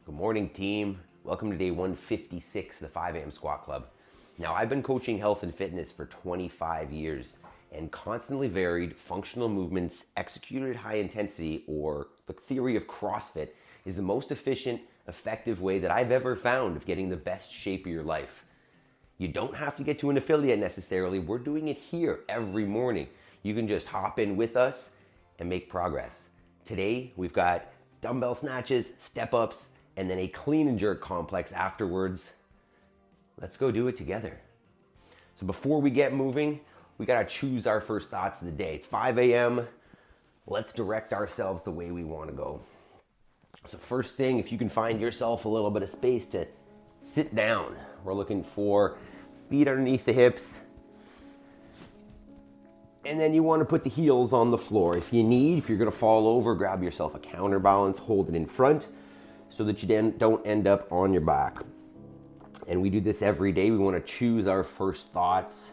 Good morning, team. Welcome to day 156 of the 5 a.m. Squat Club. Now, I've been coaching health and fitness for 25 years, and constantly varied functional movements executed at high intensity, or the theory of CrossFit, is the most efficient, effective way that I've ever found of getting the best shape of your life. You don't have to get to an affiliate necessarily. We're doing it here every morning. You can just hop in with us and make progress. Today, we've got dumbbell snatches, step-ups, and then a clean and jerk complex afterwards. Let's go do it together. So before we get moving, we gotta choose our first thoughts of the day. It's 5 a.m. Let's direct ourselves the way we wanna go. So first thing, if you can find yourself a little bit of space to sit down. We're looking for feet underneath the hips. And then you wanna put the heels on the floor. If you're gonna fall over, grab yourself a counterbalance, hold it in front, so that you then don't end up on your back. And we do this every day. We want to choose our first thoughts.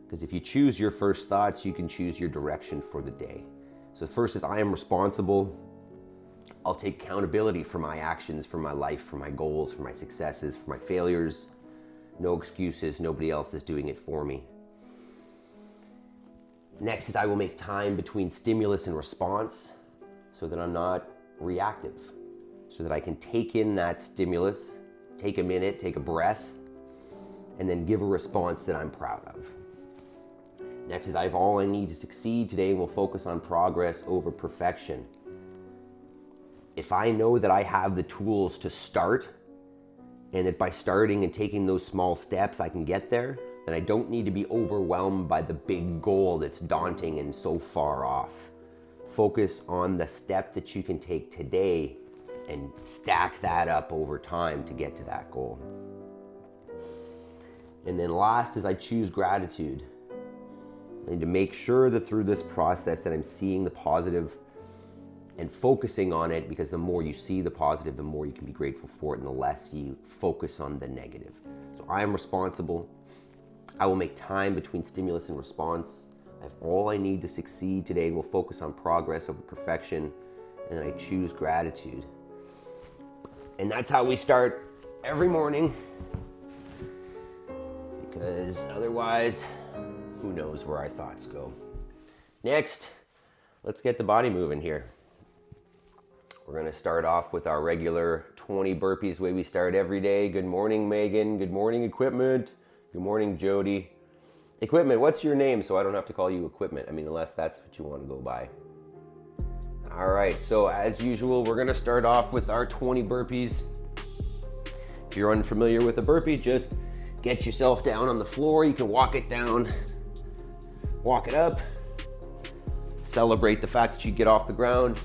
Because if you choose your first thoughts, you can choose your direction for the day. So first is, I am responsible. I'll take accountability for my actions, for my life, for my goals, for my successes, for my failures. No excuses. Nobody else is doing it for me. Next is, I will make time between stimulus and response, so that I'm not reactive, so that I can take in that stimulus, take a minute, take a breath, and then give a response that I'm proud of. Next is, I have all I need to succeed today, and we'll focus on progress over perfection. If I know that I have the tools to start, and that by starting and taking those small steps I can get there, then I don't need to be overwhelmed by the big goal that's daunting and so far off. Focus on the step that you can take today and stack that up over time to get to that goal. And then last is, I choose gratitude. I need to make sure that through this process that I'm seeing the positive and focusing on it, because the more you see the positive, the more you can be grateful for it, and the less you focus on the negative. So I am responsible. I will make time between stimulus and response. I have all I need to succeed today. We'll focus on progress over perfection, and I choose gratitude. And that's how we start every morning, because otherwise, who knows where our thoughts go. Next, let's get the body moving here. We're gonna start off with our regular 20 burpees, the way we start every day. Good morning, Megan. Good morning, equipment. Good morning, Jody. Equipment, what's your name, so I don't have to call you equipment? I mean, unless that's what you want to go by. All right, so as usual, we're gonna start off with our 20 burpees. If you're unfamiliar with a burpee, just get yourself down on the floor. You can walk it down, walk it up. Celebrate the fact that you get off the ground.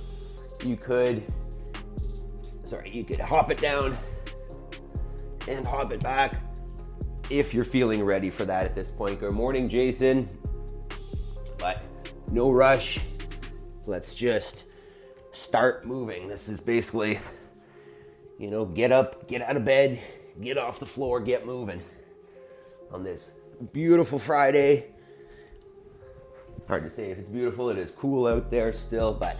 You could hop it down and hop it back, if you're feeling ready for that at this point. Good morning, Jason. But no rush. Let's just start moving. This is basically, get up, get out of bed, get off the floor, get moving on this beautiful Friday. Hard to say if it's beautiful. It is cool out there still, but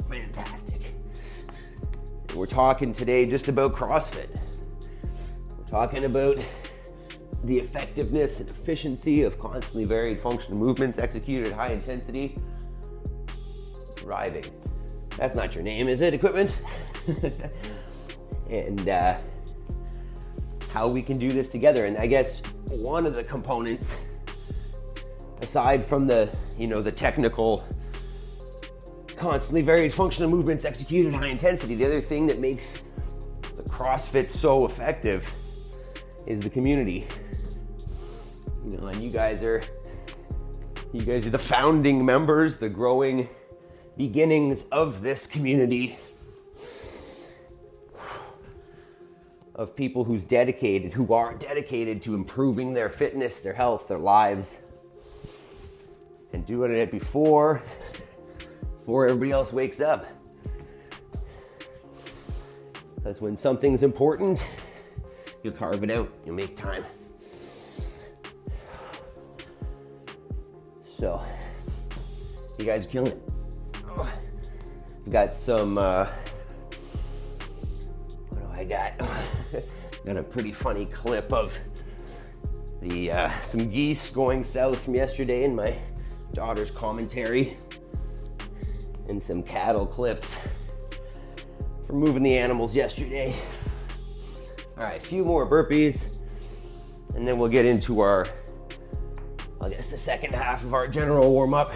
fantastic. And we're talking today just about CrossFit. Talking about the effectiveness and efficiency of constantly varied functional movements executed at high intensity. Driving. That's not your name, is it, equipment? And how we can do this together. And I guess one of the components, aside from the technical, constantly varied functional movements executed at high intensity, the other thing that makes the CrossFit so effective is the community. And you guys are the founding members, the growing beginnings of this community of people who are dedicated to improving their fitness, their health, their lives, and doing it before everybody else wakes up. Because when something's important, you'll carve it out, you'll make time. So, you guys are killing it. Got some, what do I got? Got a pretty funny clip of some geese going south from yesterday in my daughter's commentary, and some cattle clips for moving the animals yesterday. All right, a few more burpees, and then we'll get into our, I guess, the second half of our general warm-up.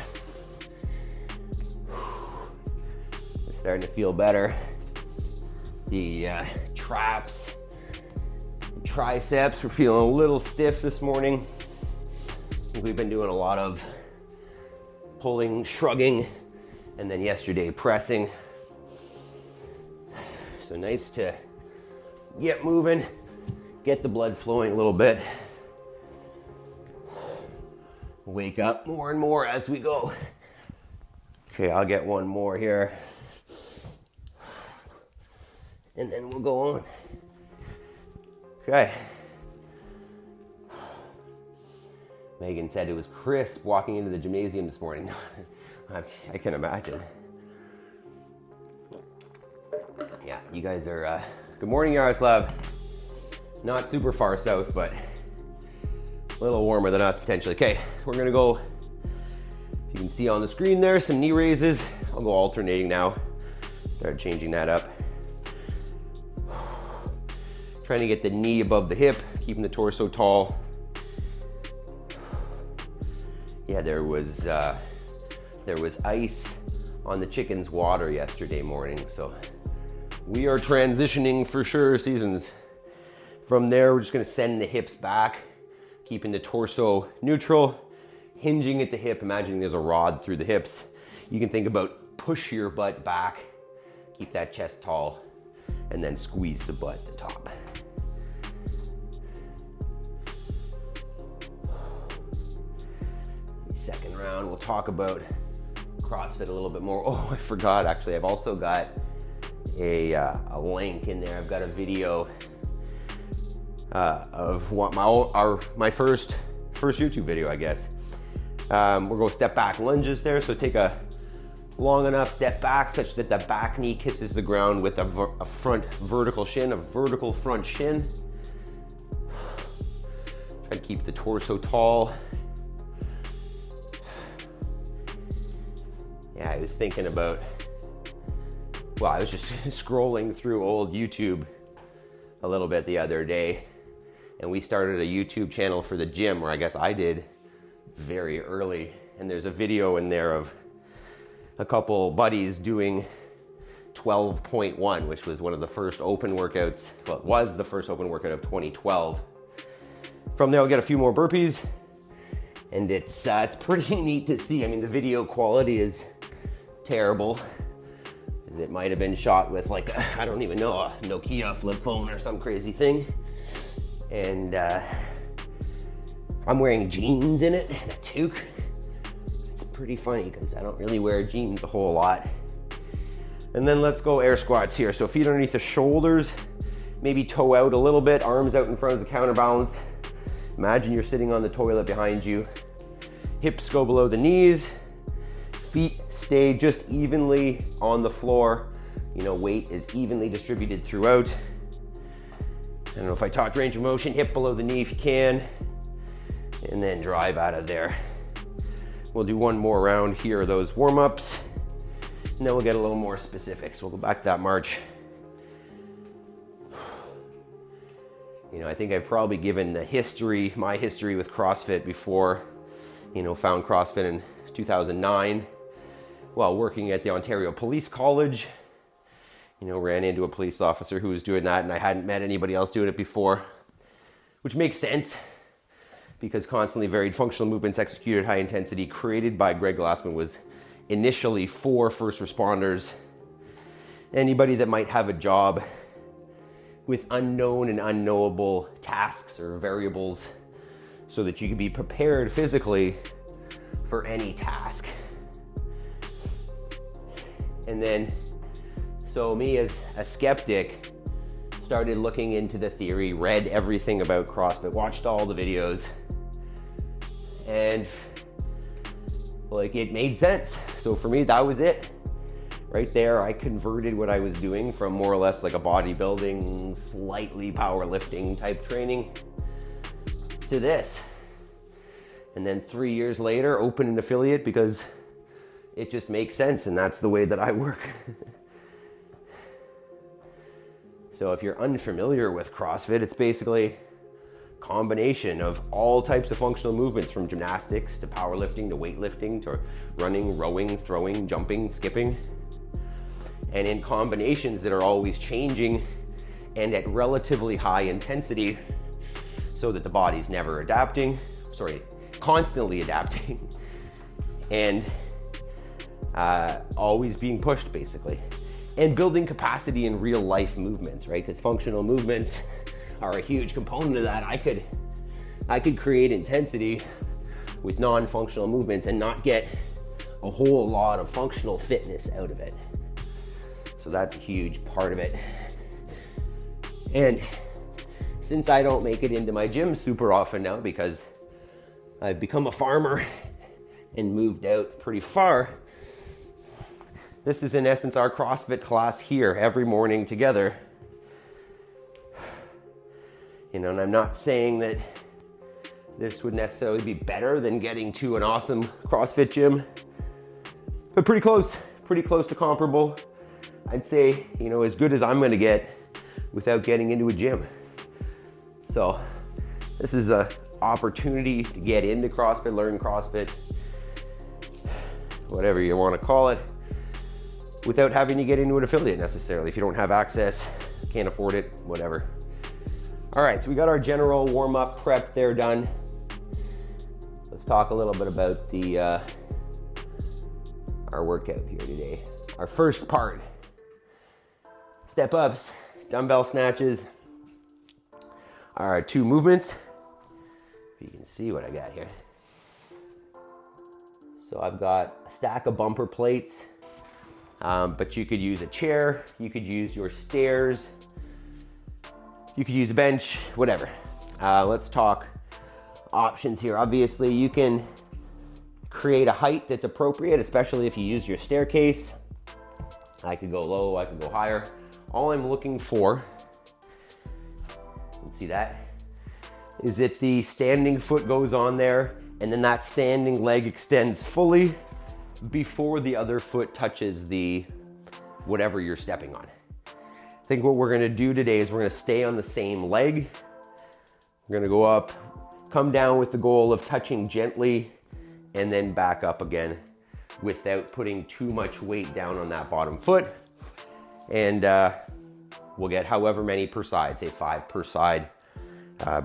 It's starting to feel better. The traps, triceps were feeling a little stiff this morning. I think we've been doing a lot of pulling, shrugging, and then yesterday pressing. So nice to get moving, get the blood flowing a little bit. Wake up more and more as we go. Okay, I'll get one more here, and then we'll go on. Okay. Megan said it was crisp walking into the gymnasium this morning. I can imagine. Yeah, you guys are, good morning, Yaroslav. Not super far south, but a little warmer than us potentially. Okay, we're gonna go, if you can see on the screen there, some knee raises. I'll go alternating now. Start changing that up. Trying to get the knee above the hip, keeping the torso tall. Yeah, there was ice on the chicken's water yesterday morning, so we are transitioning for sure seasons. From there, we're just gonna send the hips back, keeping the torso neutral, hinging at the hip. Imagining there's a rod through the hips. You can think about push your butt back, keep that chest tall, and then squeeze the butt at the top. Second round, we'll talk about CrossFit a little bit more. Oh, I forgot, actually, I've also got a link in there. I've got a video of what my first YouTube video, I guess. We're going step back lunges there, so take a long enough step back such that the back knee kisses the ground with a front vertical shin, a vertical front shin. Try to keep the torso tall. Yeah, I was thinking about, well, I was just scrolling through old YouTube a little bit the other day, and we started a YouTube channel for the gym, or I guess I did very early, and there's a video in there of a couple buddies doing 12.1, which was one of the first open workouts, well, it was the first open workout of 2012. From there, I'll get a few more burpees, and it's pretty neat to see. I mean, the video quality is terrible. It might have been shot with like, I don't even know, a Nokia flip phone or some crazy thing. And I'm wearing jeans in it and a toque. It's pretty funny because I don't really wear jeans a whole lot. And then let's go air squats here. So feet underneath the shoulders, maybe toe out a little bit, arms out in front as a counterbalance. Imagine you're sitting on the toilet behind you. Hips go below the knees. Feet stay just evenly on the floor. You know, weight is evenly distributed throughout. I don't know if I talked range of motion, hip below the knee if you can, and then drive out of there. We'll do one more round here of those warm-ups, and then we'll get a little more specific. So we'll go back to that march. You know, I think I've probably given the history, my history with CrossFit before, you know, found CrossFit in 2009. While working at the Ontario Police College, you know, ran into a police officer who was doing that, and I hadn't met anybody else doing it before, which makes sense because constantly varied functional movements executed high intensity created by Greg Glassman was initially for first responders, anybody that might have a job with unknown and unknowable tasks or variables so that you can be prepared physically for any task. And then, so me as a skeptic, started looking into the theory, read everything about CrossFit, watched all the videos, and like it made sense. So for me, that was it. Right there, I converted what I was doing from more or less like a bodybuilding, slightly powerlifting type training to this. And then 3 years later, open an affiliate because it just makes sense, and that's the way that I work. So if you're unfamiliar with CrossFit, it's basically a combination of all types of functional movements, from gymnastics to powerlifting to weightlifting to running, rowing, throwing, jumping, skipping. And in combinations that are always changing and at relatively high intensity, so that the body's never constantly adapting and always being pushed, basically. And building capacity in real life movements, right? Because functional movements are a huge component of that. I could create intensity with non-functional movements and not get a whole lot of functional fitness out of it. So that's a huge part of it. And since I don't make it into my gym super often now because I've become a farmer and moved out pretty far, this is in essence our CrossFit class here every morning together. You know, and I'm not saying that this would necessarily be better than getting to an awesome CrossFit gym, but pretty close to comparable. I'd say, you know, as good as I'm gonna get without getting into a gym. So this is an opportunity to get into CrossFit, learn CrossFit, whatever you want to call it, without having to get into an affiliate necessarily. If you don't have access, can't afford it, whatever. All right, so we got our general warm-up prep there done. Let's talk a little bit about our workout here today. Our first part, step ups, dumbbell snatches, are 2 movements. If you can see what I got here. So I've got a stack of bumper plates, but you could use a chair, you could use your stairs, you could use a bench, whatever. Let's talk options here. Obviously, you can create a height that's appropriate, especially if you use your staircase. I could go low, I could go higher. All I'm looking for, you can see that, is that the standing foot goes on there and then that standing leg extends fully before the other foot touches the whatever you're stepping on. I think what we're gonna do today is we're gonna stay on the same leg. We're gonna go up, come down with the goal of touching gently, and then back up again without putting too much weight down on that bottom foot. And we'll get however many per side, say 5 per side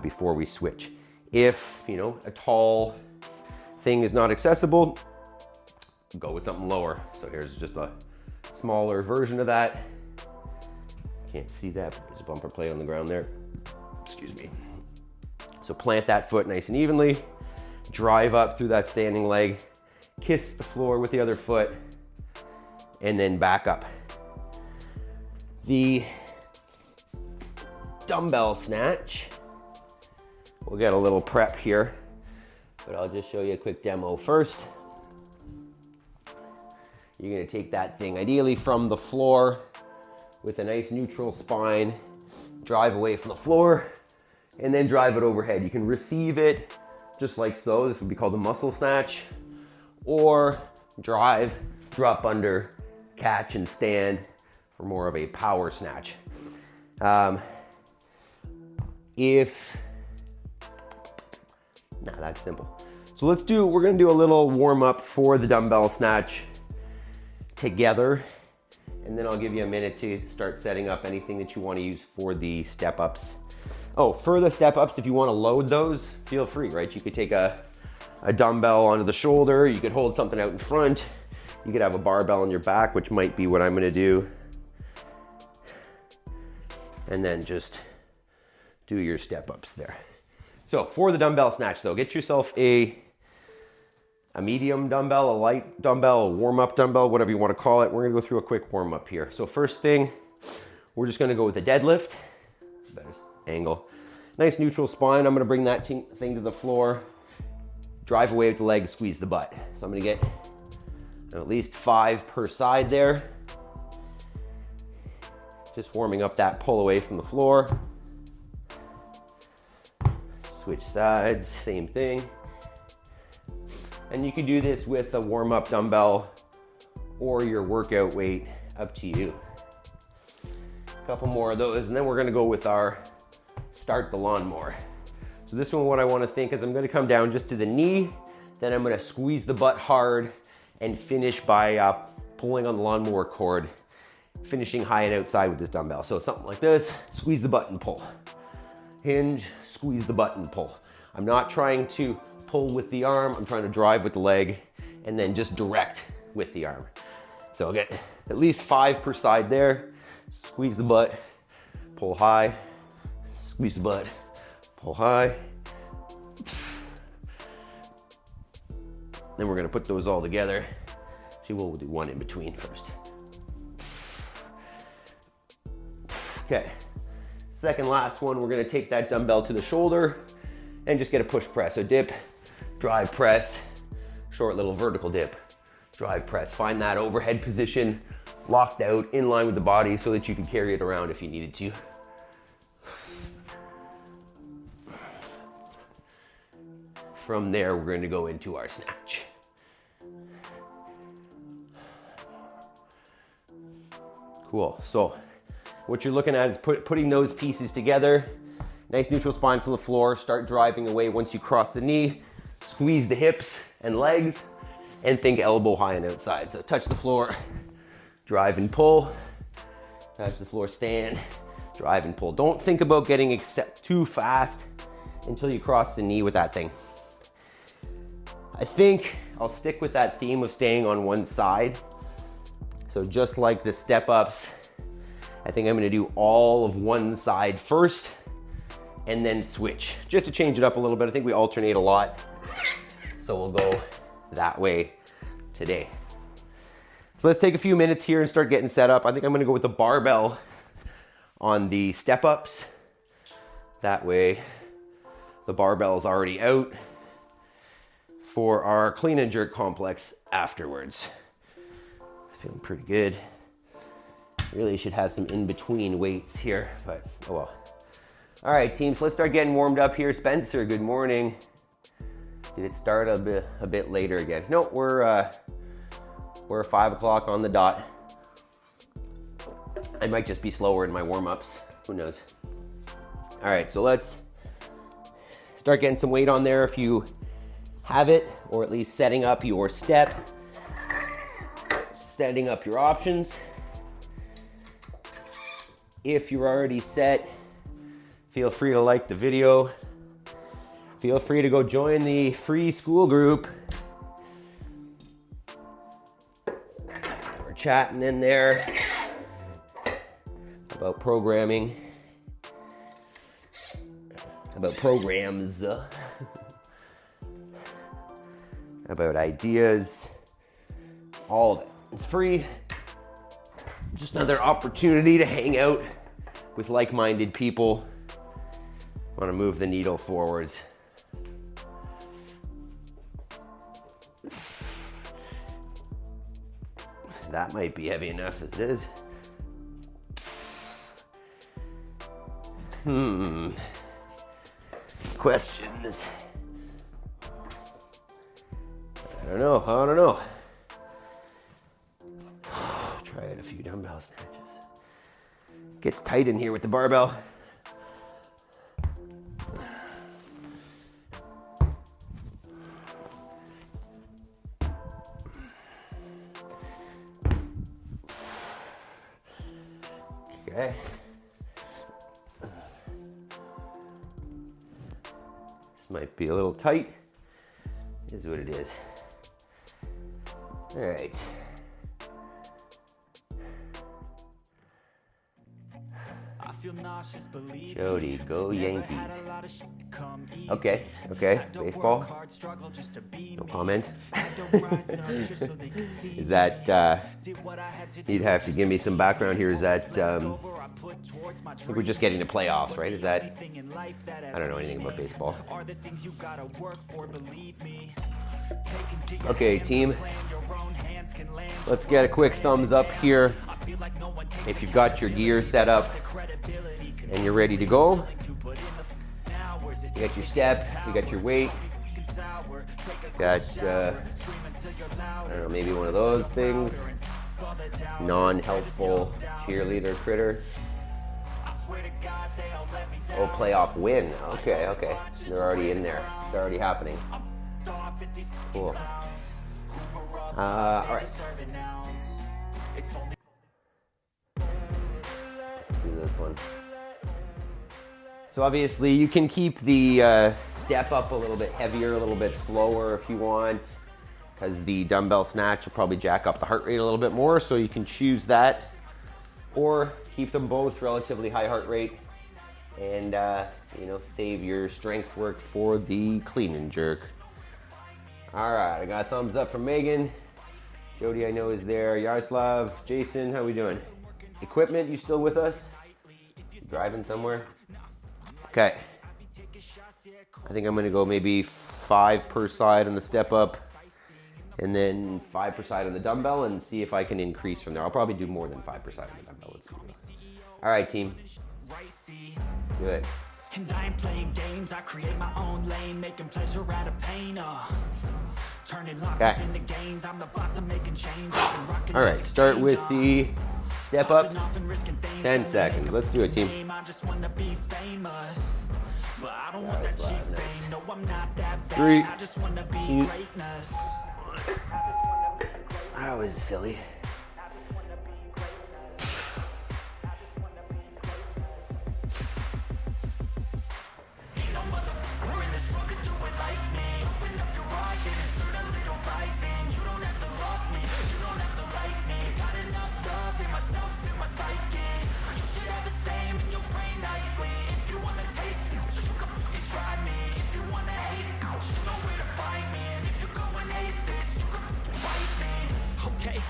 before we switch. If, you know, a tall thing is not accessible, go with something lower. So here's just a smaller version of that. Can't see that, but there's a bumper plate on the ground there. Excuse me. So plant that foot nice and evenly, drive up through that standing leg, kiss the floor with the other foot, and then back up. The dumbbell snatch, we'll get a little prep here, but I'll just show you a quick demo first. You're gonna take that thing ideally from the floor with a nice neutral spine, drive away from the floor, and then drive it overhead. You can receive it just like so. This would be called a muscle snatch, or drive, drop under, catch and stand for more of a power snatch. That's simple. So we're gonna do a little warm up for the dumbbell snatch together, and then I'll give you a minute to start setting up anything that you want to use for the step ups. Oh, for the step ups, if you want to load those, feel free, right? You could take a dumbbell onto the shoulder, you could hold something out in front, you could have a barbell on your back, which might be what I'm gonna do. And then just do your step ups there. So for the dumbbell snatch though, get yourself a medium dumbbell, a light dumbbell, a warm-up dumbbell, whatever you want to call it. We're gonna go through a quick warm-up here. So first thing, we're just gonna go with a deadlift. Better angle. Nice neutral spine. I'm gonna bring that thing to the floor, drive away with the legs, squeeze the butt. So I'm gonna get at least 5 per side there. Just warming up that pull away from the floor. Switch sides, same thing. And you can do this with a warm-up dumbbell or your workout weight, up to you. A couple more of those, and then we're gonna go with our start the lawnmower. So this one, what I wanna think is I'm gonna come down just to the knee, then I'm gonna squeeze the butt hard and finish by pulling on the lawnmower cord, finishing high and outside with this dumbbell. So something like this, squeeze the butt and pull. Hinge, squeeze the butt and pull. I'm not trying to pull with the arm, I'm trying to drive with the leg and then just direct with the arm. So I'll get at least 5 per side there. Squeeze the butt, pull high, squeeze the butt, pull high. Then we're gonna put those all together. See, we'll do one in between first. Okay, second last one, we're gonna take that dumbbell to the shoulder and just get a push press. So dip, drive press, short little vertical dip, drive press. Find that overhead position, locked out, in line with the body so that you can carry it around if you needed to. From there, we're going to go into our snatch. Cool, so what you're looking at is putting those pieces together. Nice neutral spine from the floor, start driving away once you cross the knee, squeeze the hips and legs, and think elbow high and outside. So touch the floor, drive and pull, touch the floor, stand, drive and pull. Don't think about getting too fast until you cross the knee with that thing. I think I'll stick with that theme of staying on one side. So just like the step ups, I think I'm gonna do all of one side first and then switch, just to change it up a little bit. I think we alternate a lot. So we'll go that way today. So let's take a few minutes here and start getting set up. I think I'm gonna go with the barbell on the step ups. That way the barbell is already out for our clean and jerk complex afterwards. It's feeling pretty good. Really should have some in-between weights here, but oh well. All right, team, so let's start getting warmed up here. Spencer, good morning. Did it start a bit later again? No, we're 5 o'clock on the dot. I might just be slower in my warm-ups, who knows? All right, so let's start getting some weight on there if you have it, or at least setting up your step, setting up your options. If you're already set, feel free to like the video. Feel free to go join the free school group. We're chatting in there about programming, about programs, about ideas, all of it. It's free. Just another opportunity to hang out with like-minded people. Want to move the needle forwards. That might be heavy enough as it is. Questions. I don't know. Try out a few dumbbell snatches. Gets tight in here with the barbell. Okay. This might be a little tight. Is what it is. All right. Jody, go Yankees. Okay, baseball. No comment. Is that, you'd have to give me some background here. Is that, I think we're just getting to playoffs, right? Is that, I don't know anything about baseball. Okay, team. Let's get a quick thumbs up here If you've got your gear set up and you're ready to go, you got your step, you got your weight, you got, I don't know, maybe one of those things, non-helpful cheerleader critter. Oh, playoff win. Okay, okay. They're already in there. It's already happening. Cool. All right. Let's do this one. So obviously you can keep the step up a little bit heavier, a little bit slower if you want, because the dumbbell snatch will probably jack up the heart rate a little bit more, so you can choose that. Or keep them both relatively high heart rate and you know, save your strength work for the clean and jerk. All right, I got a thumbs up from Megan. Jody, I know, is there. Yaroslav, Jason, how we doing? Equipment, you still with us? You driving somewhere? Okay. I think I'm gonna go maybe 5 per side on the step up and then 5 per side on the dumbbell and see if I can increase from there. I'll probably do more than 5 per side on the dumbbell. Let's see. All right, team. Good. And I ain't playing games, I create my own lane, making pleasure out of pain. Turning losses into gains, I'm the boss, I'm making change. All right, start with the step ups. 10 seconds. Let's do it, team. I just wanna be famous, but I don't want that cheap fame. No, I'm not that 3, I just wanna be greatness. That was silly.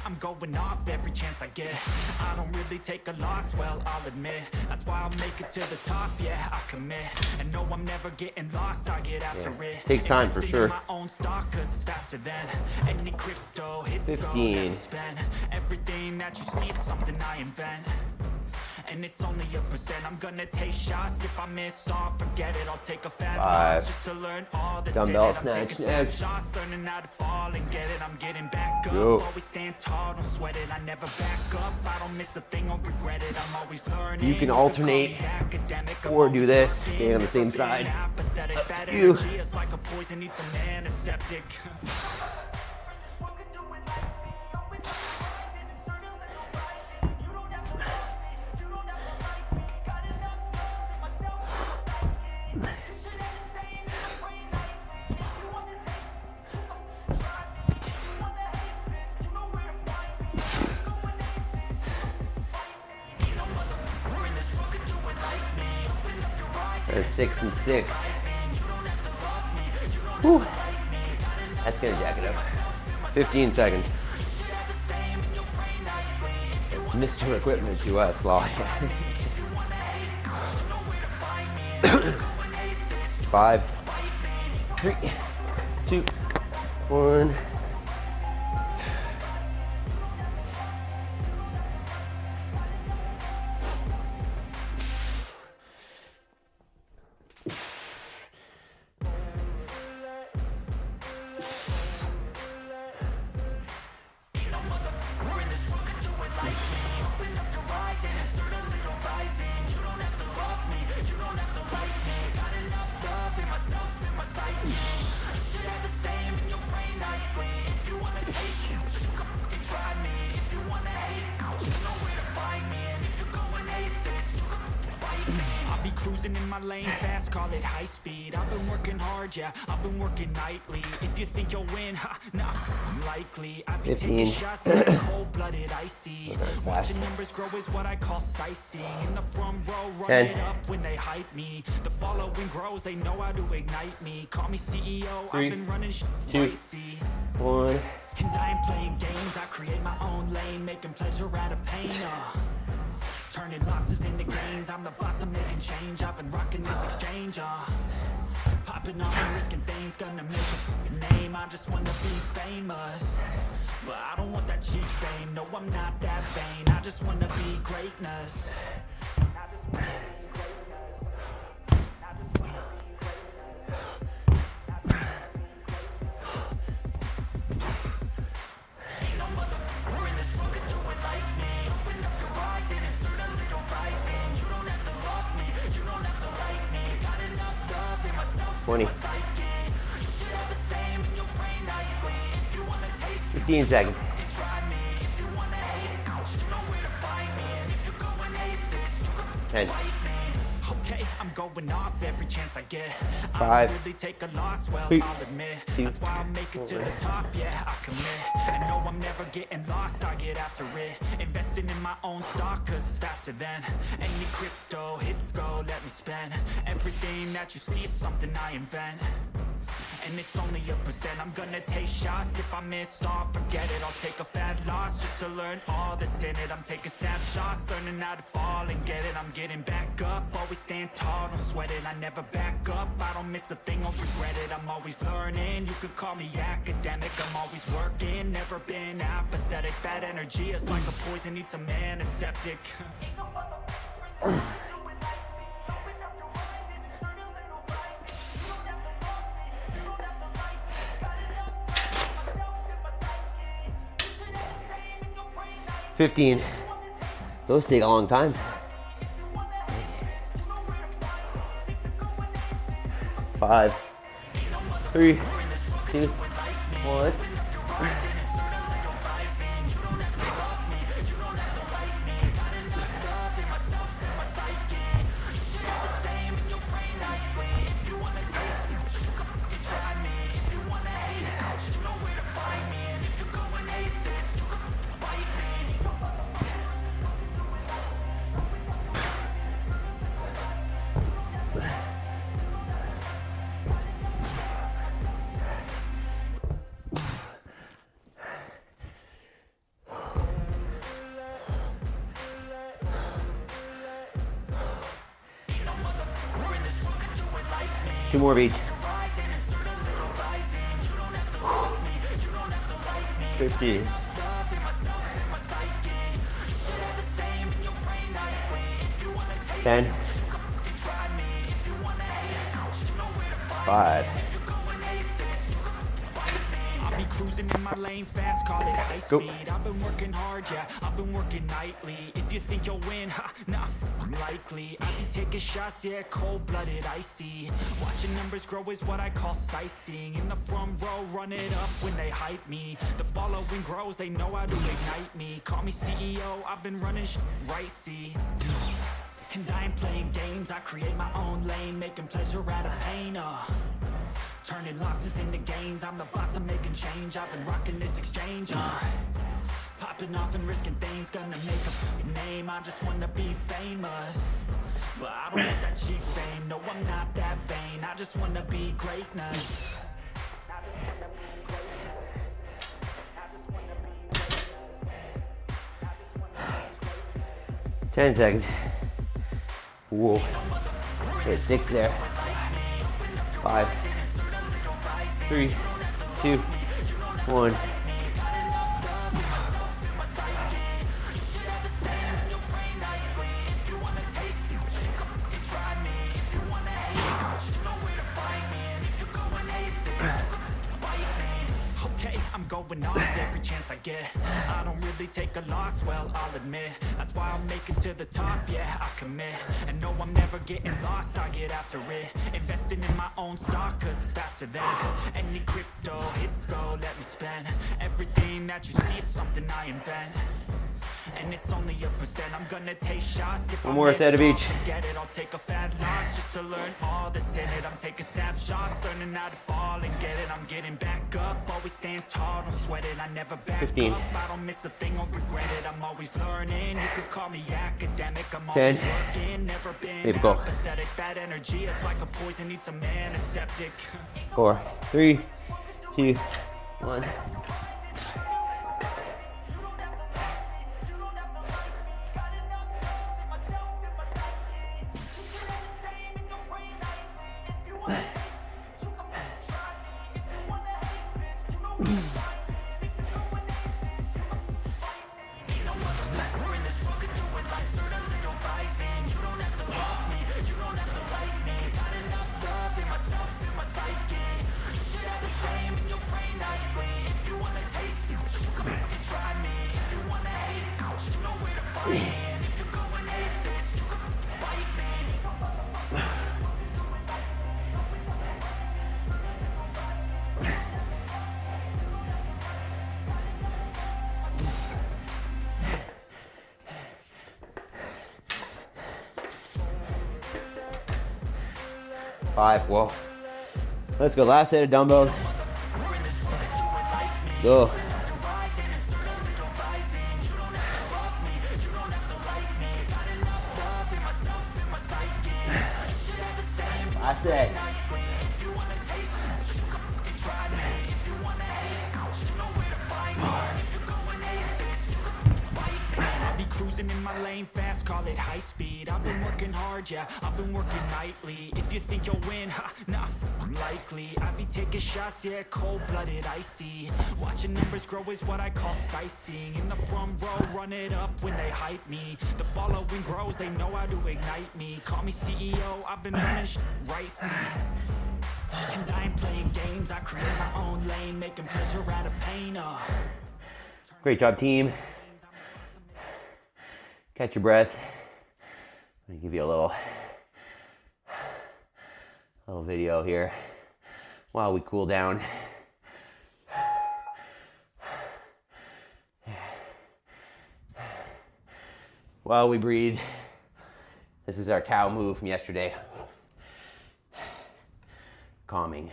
I'm going off every chance I get. I don't really take a loss, well, I'll admit. That's why I'll make it to the top, yeah, I commit. And no, I'm never getting lost, I get after it. Takes time for sure. My own stock, 'cause it's faster than any crypto hits. 15. Everything that you see is something I invent. And it's only a percent. I'm gonna take shots. If I miss all, forget it. I'll take a fat pause just to learn all this. Dumbbell snatch next. Shots, learning how to fall and get it. I'm getting back up. Always stand tall, don't sweat it. I never back up. I don't miss a thing, I'll regret it. I'm always learning. You can alternate or do this. Stay on the same side. Up to you. It's like a poison, needs some antiseptic. That's 6 and 6. Whew. That's gonna jack it up. 15 seconds. It's Mr. Equipment to us, Law. 5, 3, 2, 1. Cruising in my lane fast, call it high speed. I've been working hard, yeah, I've been working nightly. If you think you'll win, ha, nah, unlikely. I've been taking shots, cold-blooded, icy. Watching numbers grow is what I call sightseeing. In the front row, run it up when they hype me. The following grows, they know how to ignite me. Call me CEO, 3, I've been running 2, 1. And I ain't playing games, I create my own lane, making pleasure out of pain. Turning losses into gains, I'm the boss, I'm making change. I've been rocking this exchange, popping off and risking things, gonna make a name. I just wanna be famous, but I don't want that cheap fame. No, I'm not that vain. just wanna be greatness. 20. 15 seconds. 10. Okay, I'm going off every chance I get. 5. I don't really take a loss, well, 8. I'll admit. 2. That's why I make it to the top, yeah, I commit. I know I'm never getting lost, I get after it. Investing in my own stock, cause it's faster than any crypto hits go, let me spend. Everything that you see is something I invent. And it's only a percent. I'm gonna take shots. If I miss all, forget it. I'll take a fat loss just to learn all that's in it. I'm taking snapshots, learning how to fall and get it. I'm getting back up, always stand tall, don't sweat it. I never back up, I don't miss a thing, I'll regret it. I'm always learning, you could call me academic. I'm always working, never been apathetic. Bad energy is like a poison, needs some antiseptic. 15. Those take a long time. 5, 3, 2, 1. Two more of each. 15. 10. 5. Cruising in my lane fast, call it high speed. I've been working hard, yeah, I've been working nightly. If you think you'll win, ha, nah, unlikely. I be taking shots, yeah, cold-blooded, icy. Watching numbers grow is what I call sightseeing. In the front row, run it up when they hype me. The following grows, they know how to ignite me. Call me CEO, I've been running right, see. And I ain't playing games, I create my own lane, making pleasure out of pain, turning losses into gains, I'm the boss, I'm making change. I've been rocking this exchange, popping off and risking things, gonna make a name. I just wanna be famous, but I don't want that cheap fame. No, I'm not that vain, I just wanna be greatness. 10 seconds. Whoa. Hit 6 there. 5, 3, 2, 1. I'm going off every chance I get. I don't really take a loss, well, I'll admit. That's why I'll make it to the top, yeah, I commit. And no, I'm never getting lost, I get after it. Investing in my own stock, cause it's faster than any crypto hits go, let me spend. Everything that you see is something I invent. And it's only a percent. I'm gonna take shots. If one more set of each. Get it, I'll take a fat loss just to learn all that's in it. I'm taking snapshots, learning how to fall and get it. I'm getting back up, always stand tall, don't sweat it. I never back 15. up, I don't miss a thing, I'll regret it. I'm always learning, you could call me academic. I'm always 10. working, never been Go. apathetic. Bad energy is like a poison, needs some antiseptic. 4, 3, 2, 1. Five, whoa. Let's go, last set of dumbbells. Go. Last set. Cruising in my lane fast, call it high speed. I've been working hard, yeah, I've been working nightly. If you think you'll win, ha, nah, likely. I be taking shots, yeah, cold-blooded, icy. Watching numbers grow is what I call sightseeing. In the front row, run it up when they hype me. The following grows, they know how to ignite me. Call me CEO, I've been running right, see. And I ain't playing games, I create my own lane, making pleasure out of pain, Great job, team. Catch your breath. I'm gonna give you a little video here while we cool down. While we breathe. This is our cow move from yesterday. Calming.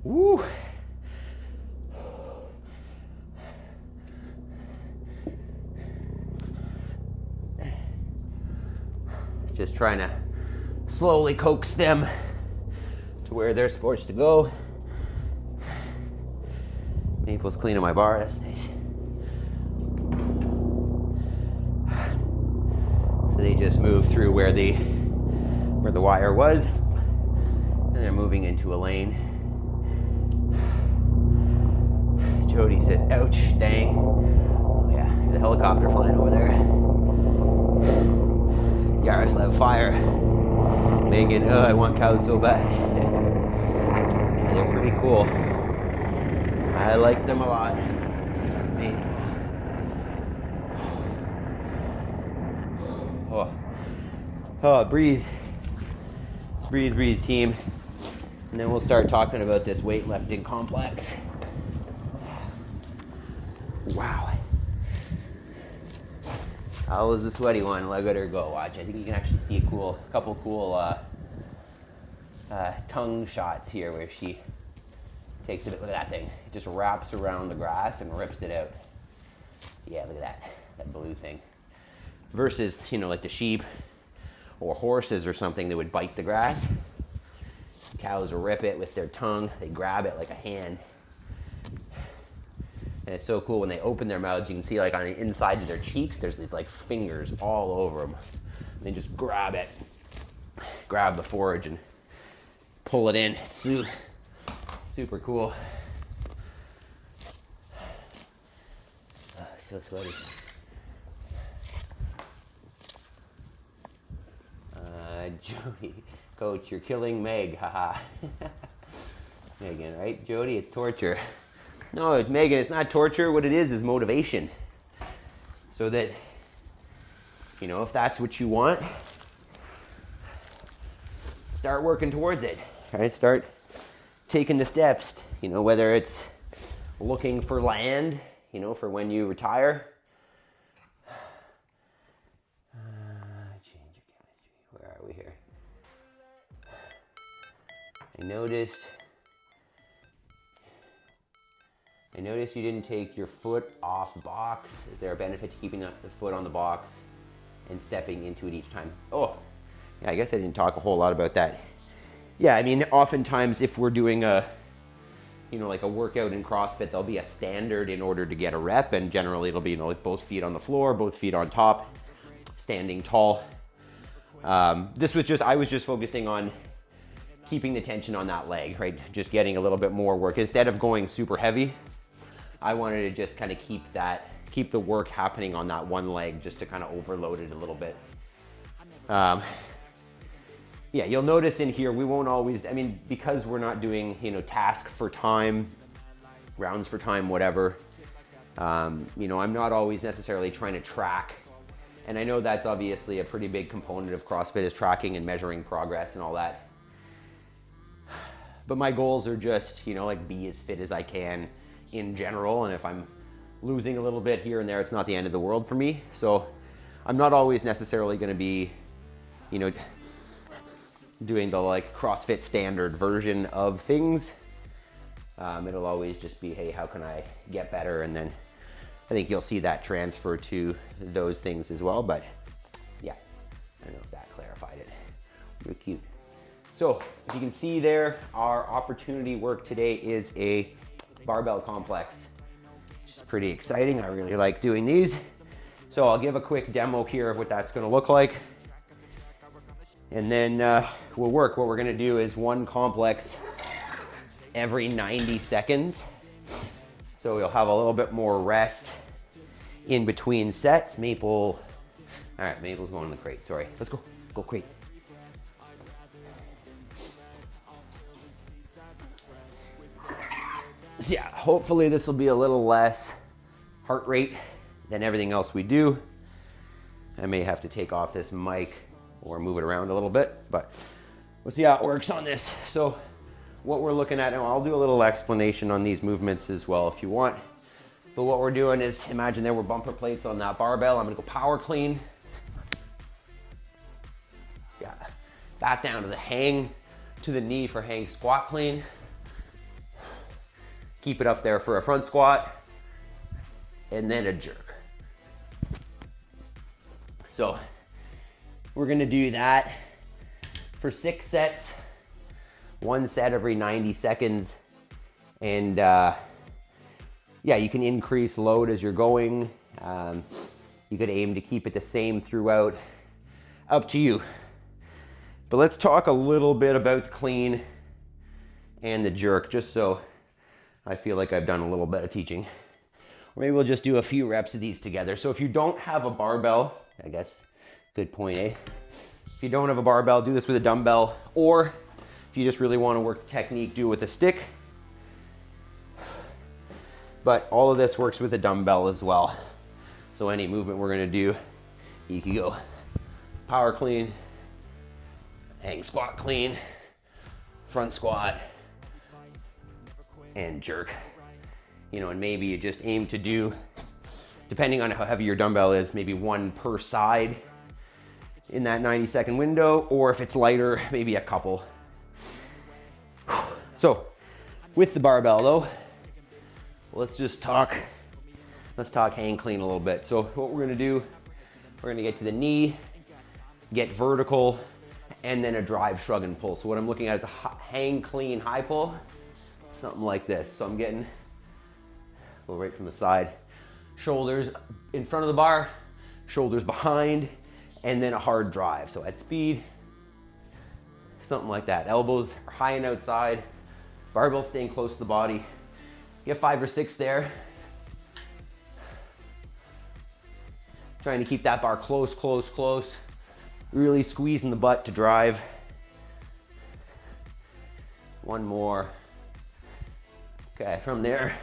Woo! Just trying to slowly coax them to where they're supposed to go. Maple's cleaning my bar, that's nice. So they just moved through where the wire was, and they're moving into a lane. Jody says, ouch, dang. Oh yeah, there's a helicopter flying over there. Yaroslav fire. Megan, I want cows so bad. Yeah, they're pretty cool. I like them a lot. Oh, breathe. Breathe, team. And then we'll start talking about this weightlifting complex. Wow. How was the sweaty one? Let her go. Watch. I think you can actually see a couple cool tongue shots here where she takes a bit. Look at that thing. It just wraps around the grass and rips it out. Yeah, look at that blue thing. Versus, like the sheep or horses or something that would bite the grass. Cows rip it with their tongue. They grab it like a hand. And it's so cool when they open their mouths, you can see like on the insides of their cheeks, there's these like fingers all over them. And they just grab it, grab the forage and pull it in. It's super cool. So sweaty. Jody, coach, you're killing Meg, haha. Megan, right? Jody, it's torture. No, Megan, it's not torture. What it is motivation. So that, if that's what you want, start working towards it. Right? Start taking the steps, whether it's looking for land, for when you retire. Change your chemistry. Where are we here? I noticed you didn't take your foot off the box. Is there a benefit to keeping the foot on the box and stepping into it each time? Oh, yeah, I guess I didn't talk a whole lot about that. Yeah, I mean, oftentimes if we're doing like a workout in CrossFit, there'll be a standard in order to get a rep, and generally it'll be, like both feet on the floor, both feet on top, standing tall. I was just focusing on keeping the tension on that leg, right? Just getting a little bit more work. Instead of going super heavy, I wanted to just kind of keep the work happening on that one leg, just to kind of overload it a little bit. Yeah, you'll notice in here, we won't always, I mean, because we're not doing, you know, task for time, rounds for time, whatever, you know, I'm not always necessarily trying to track. And I know that's obviously a pretty big component of CrossFit, is tracking and measuring progress and all that. But my goals are just, you know, like, be as fit as I can in general. And if I'm losing a little bit here and there, it's not the end of the world for me. So I'm not always necessarily going to be, you know, doing the like CrossFit standard version of things. It'll always just be, hey, how can I get better? And then I think you'll see that transfer to those things as well. But yeah, I don't know if that clarified it. Really cute. So as you can see there, our opportunity work today is a barbell complex, which is pretty exciting. I really like doing these. So I'll give a quick demo here of what that's going to look like. And then we'll work. What we're gonna do is one complex every 90 seconds. So we'll have a little bit more rest in between sets. Maple, all right, Maple's going in the crate, sorry. Let's go crate. So yeah, hopefully this will be a little less heart rate than everything else we do. I may have to take off this mic or move it around a little bit, but we'll see how it works on this. So what we're looking at, and I'll do a little explanation on these movements as well if you want, but what we're doing is, imagine there were bumper plates on that barbell. I'm gonna go power clean. Yeah, back down to the hang to the knee for hang squat clean. Keep it up there for a front squat, and then a jerk. So we're gonna do that for 6 sets, 1 set every 90 seconds. And yeah, you can increase load as you're going. You could aim to keep it the same throughout, up to you. But let's talk a little bit about the clean and the jerk, just so I feel like I've done a little bit of teaching. Or maybe we'll just do a few reps of these together. So if you don't have a barbell, I guess, good point, eh? If you don't have a barbell, do this with a dumbbell, or if you just really want to work the technique, do it with a stick. But all of this works with a dumbbell as well. So any movement we're gonna do, you can go power clean, hang squat clean, front squat, and jerk. You know, and maybe you just aim to do, depending on how heavy your dumbbell is, maybe 1 per side in that 90-second window, or if it's lighter, maybe a couple. So with the barbell though, let's talk hang clean a little bit. So what we're gonna do, we're gonna get to the knee, get vertical, and then a drive, shrug, and pull. So what I'm looking at is a hang clean high pull, something like this. So I'm getting, go right from the side, shoulders in front of the bar, shoulders behind, and then a hard drive. So at speed, something like that. Elbows are high and outside, barbell staying close to the body. Get 5 or 6 there. Trying to keep that bar close, close, close. Really squeezing the butt to drive. 1 more. Okay, from there,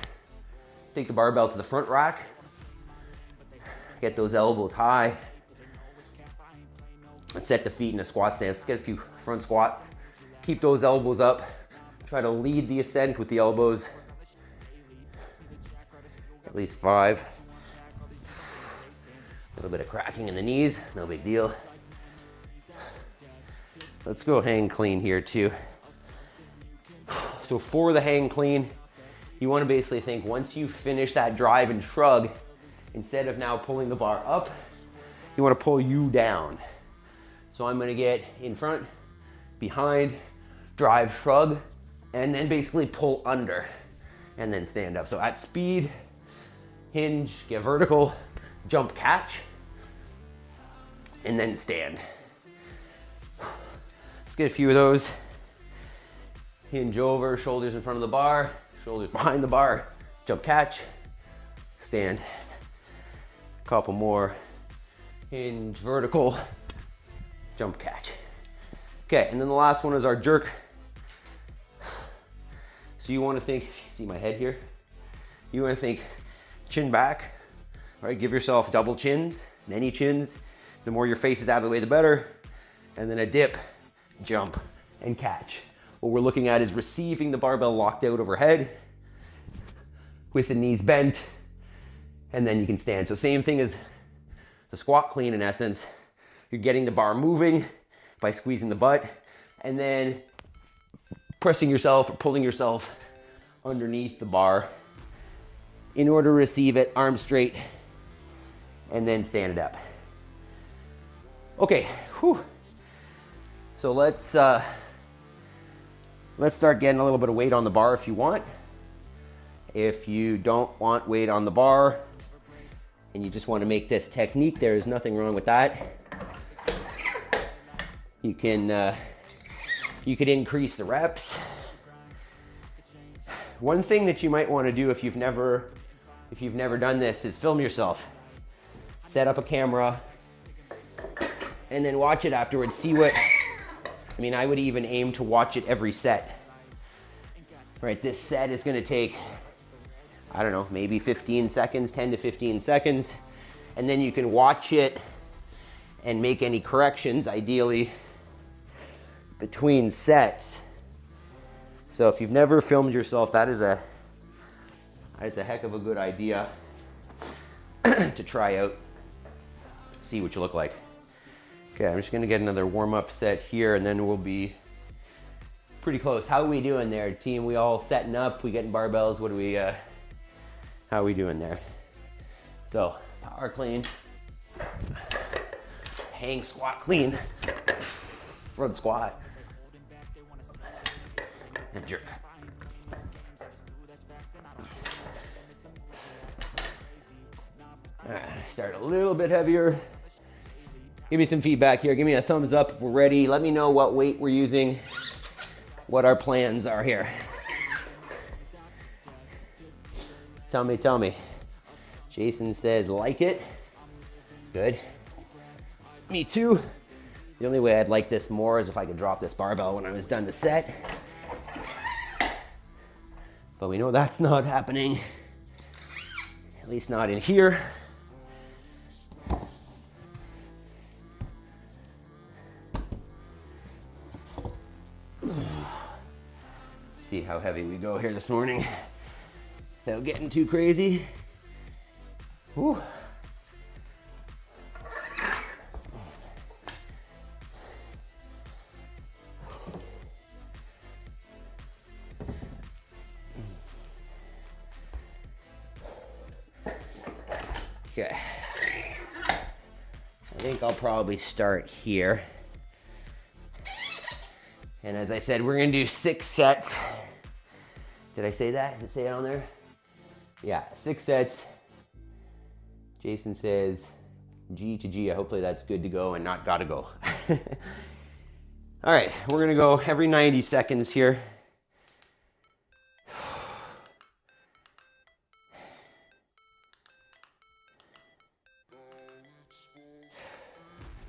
take the barbell to the front rack. Get those elbows high. And set the feet in a squat stance. Let's get a few front squats. Keep those elbows up. Try to lead the ascent with the elbows. At least 5. A little bit of cracking in the knees, no big deal. Let's go hang clean here too. So for the hang clean, you want to basically think, once you finish that drive and shrug, instead of now pulling the bar up, you want to pull you down. So I'm going to get in front, behind, drive, shrug, and then basically pull under and then stand up. So at speed, hinge, get vertical, jump, catch, and then stand. Let's get a few of those. Hinge over, shoulders in front of the bar, shoulders behind the bar, jump, catch, stand. Couple more. Hinge, vertical, jump catch. Okay, and then the last one is our jerk. So you want to think, see my head here? You want to think chin back, all right? Give yourself double chins, many chins. The more your face is out of the way, the better. And then a dip, jump, and catch. What we're looking at is receiving the barbell locked out overhead with the knees bent, and then you can stand. So same thing as the squat clean in essence. You're getting the bar moving by squeezing the butt, and then pressing yourself or pulling yourself underneath the bar in order to receive it, arms straight, and then stand it up. Okay, whew. So let's start getting a little bit of weight on the bar if you want. If you don't want weight on the bar and you just want to make this technique, there is nothing wrong with that. You could increase the reps. One thing that you might want to do if you've never done this is film yourself. Set up a camera and then watch it afterwards. See what, I mean, I would even aim to watch it every set. Right, this set is going to take, I don't know, maybe 15 seconds, 10 to 15 seconds. And then you can watch it and make any corrections, ideally, between sets. So if you've never filmed yourself, that is a heck of a good idea to try out, see what you look like. Okay, I'm just gonna get another warm-up set here and then we'll be pretty close. How are we doing there, team? We all setting up? We getting barbells? What do we, how are we doing there? So, power clean, hang squat clean, front squat, and jerk. All right, start a little bit heavier. Give me some feedback here. Give me a thumbs up if we're ready. Let me know what weight we're using, what our plans are here. Tell me. Jason says, like it. Good. Me too. The only way I'd like this more is if I could drop this barbell when I was done the set. But we know that's not happening. At least not in here. See how heavy we go here this morning without getting too crazy. Whew. Okay, I think I'll probably start here. And as I said, we're gonna do 6 sets. Did I say that? Did it say it on there? Yeah, 6 sets. Jason says G to G. Hopefully that's good to go and not gotta go. All right, we're gonna go every 90 seconds here.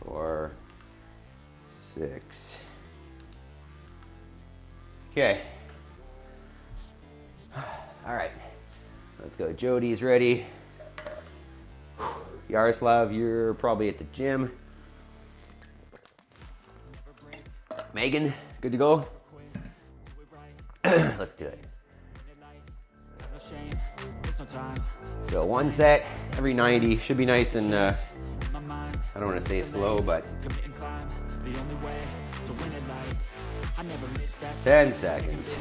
Four, 6. Okay. All right, let's go. Jody's ready. Yaroslav, you're probably at the gym. Megan, good to go? Let's do it. So 1 set every 90. Should be nice and, I don't want to say slow, but 10 seconds.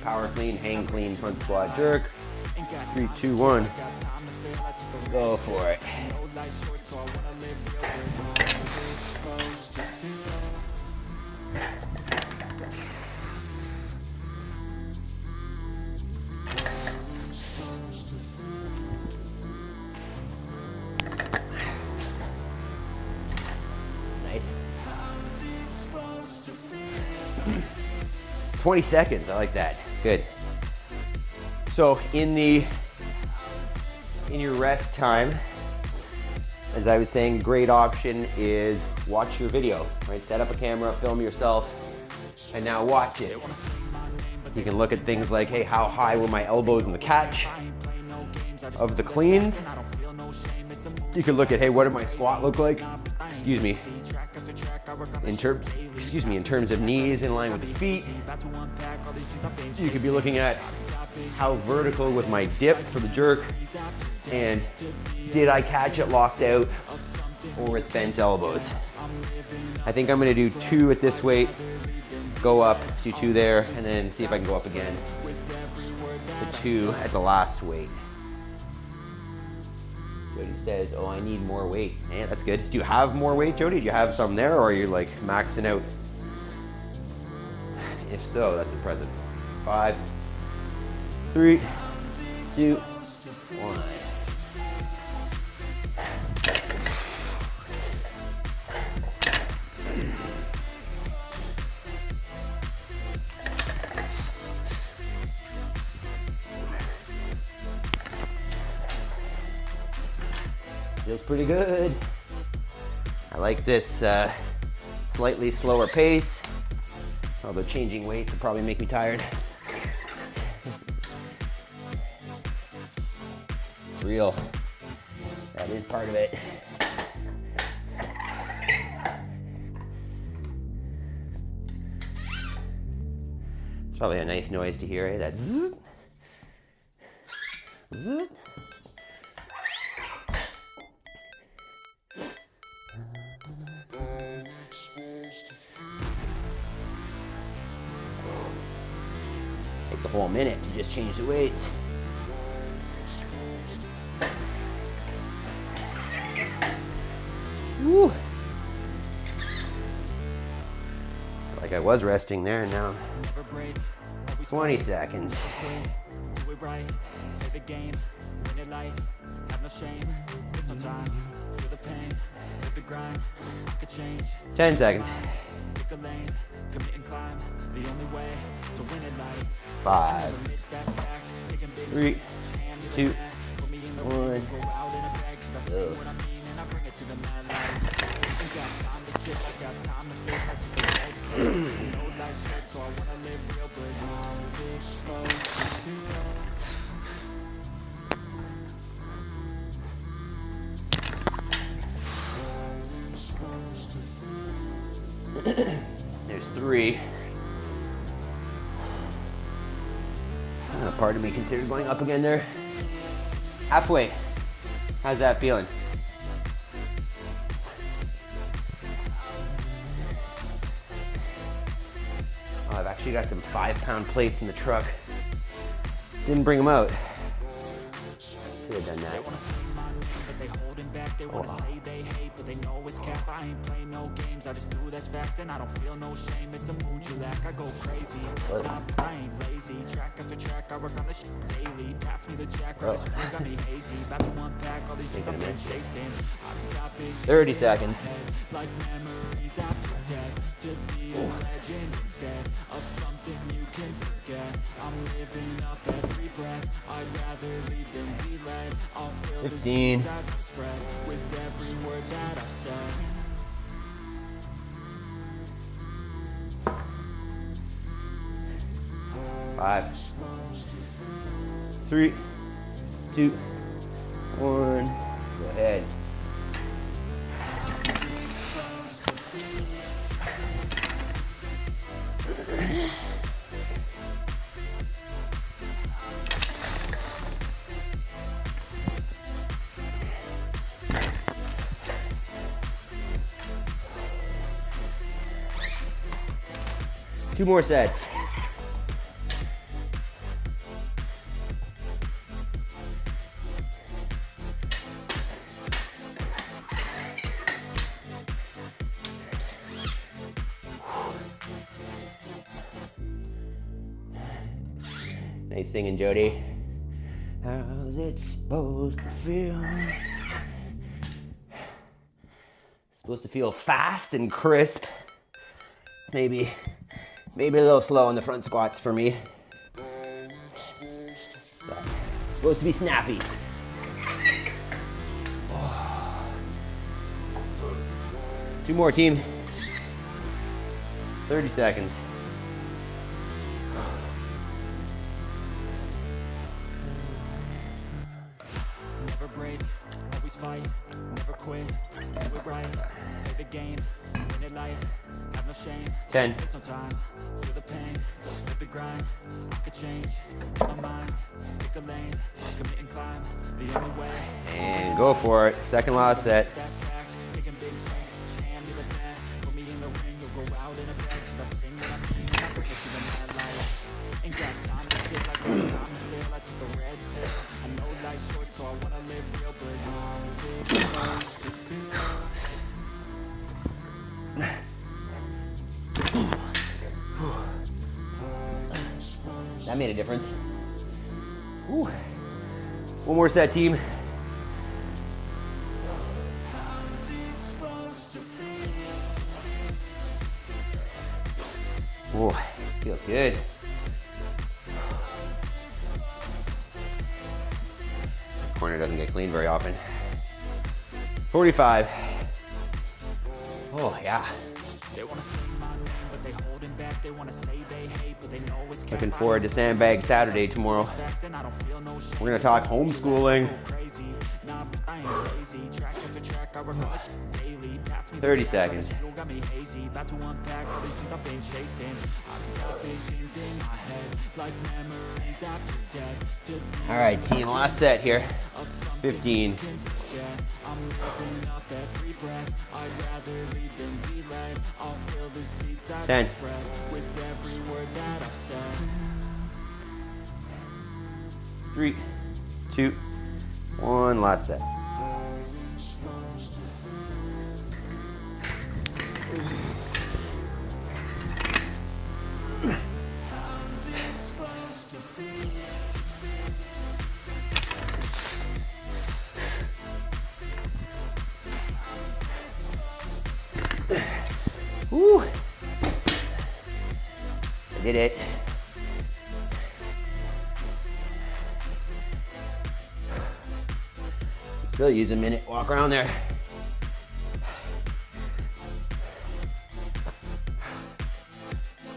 Power clean, hang clean, front squat jerk. 3, 2, 1. Go for it. That's nice. 20 seconds, I like that. Good. So in your rest time, as I was saying, great option is watch your video, right? Set up a camera, film yourself, and now watch it. You can look at things like, hey, how high were my elbows in the catch of the cleans? You can look at, hey, what did my squat look like? Excuse me. In terms of knees in line with the feet. You could be looking at how vertical was my dip for the jerk, and did I catch it locked out or with bent elbows? I think I'm gonna do 2 at this weight, go up, do 2 there, and then see if I can go up again to 2 at the last weight. Jody says, oh, I need more weight. Yeah, that's good. Do you have more weight, Jody? Do you have some there, or are you like maxing out? If so, that's impressive. 5, 3, 2, 1. Feels pretty good. I like this slightly slower pace, although changing weights will probably make me tired. It's real. That is part of it. It's probably a nice noise to hear, eh? That zzz. Zzz. Take the whole minute to just change the weights. Woo. Like I was resting there, now 20 seconds. 10 seconds. 5, 3, 2, 1. Go. There's 3. Part of me considered going up again there. Halfway. How's that feeling? Oh, I've actually got some 5-pound plates in the truck. Didn't bring them out. Should have done that. They wanna say they hate, but they know it's cap. I ain't play no games, I just do that's fact. And I don't feel no shame, it's a mood you lack. I go crazy, I ain't lazy. Track after track, I work on this shit daily. Pass me the jack, or this food got me hazy. About to unpack all these shit I've been chasing. I've got this 30 seconds. like memories after death. To be a legend instead of something you can forget. I'm living up every breath, I'd rather lead than be led. I'll feel 15. the seeds as I spread with every word that I've said. Five, 3, 2, 1. Go ahead. Two more sets. Nice singing, Jody. How's it supposed to feel? Supposed to feel fast and crisp. Maybe a little slow in the front squats for me. Supposed to be snappy. 2 more, team. 30 seconds. Never break, always fight, never quit, do it right, play the game, win it life, have no shame, 10. there's no time, feel the pain, live the grind, I could change, my mind, pick a lane, commit and climb, the only way. And go for it. Second last set. That's facts, taking big swings, push your hand to the bat, put me in the ring, you'll go out in a bag, cause I sing what I mean, and I bring it to the mad light. Ain't got time to kid like no time to feel, I took the red pill, I know life's short so I wanna live real, but how's it supposed to feel? That made a difference. Whew. One more set, team. Whoa, feels good. Corner doesn't get cleaned very often. 45. Oh, yeah. They wanna say my name, but they holding back. They wanna say they hate, but they know it's Looking forward to Sandbag Saturday tomorrow. We're gonna talk homeschooling. 30 seconds. All right, team, last set here. 15. 10. 3, 2, 1, last set. Woo! I did it. Still use a minute. Walk around there.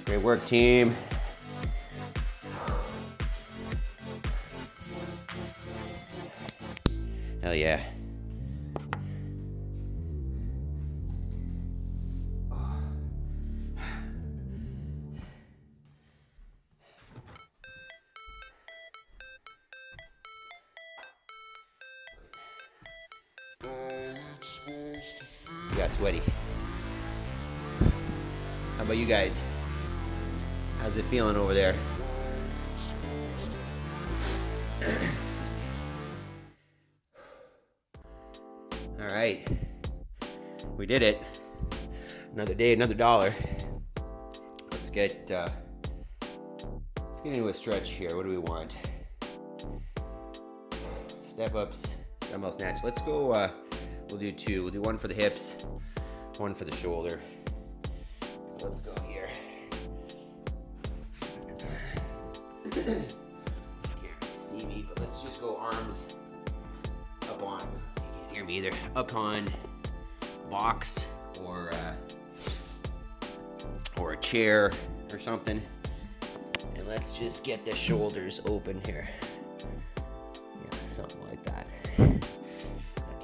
Great work, team. Hell yeah. Got sweaty. How about you guys? How's it feeling over there? All right, we did it. Another day, another dollar. Let's get into a stretch here. What do we want? Step ups, dumbbell snatch. Let's go. We'll do 2. We'll do 1 for the hips, 1 for the shoulder. So let's go here. You can't really see me, but let's just go arms up on. You can't hear me either. Up on box or a chair or something, and let's just get the shoulders open here. Yeah, something like that.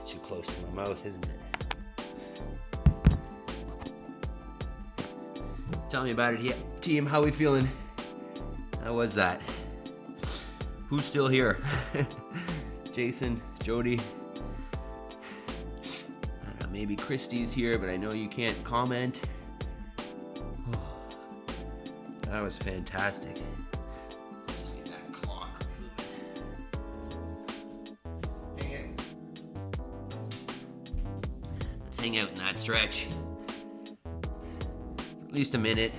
Too close to my mouth, isn't it? Tell me about it, yeah. Team. How we feeling? How was that? Who's still here? Jason, Jody. I don't know, maybe Christy's here, but I know you can't comment. That was fantastic. Let's just get that clock moving. Let's hang out in that stretch for at least a minute.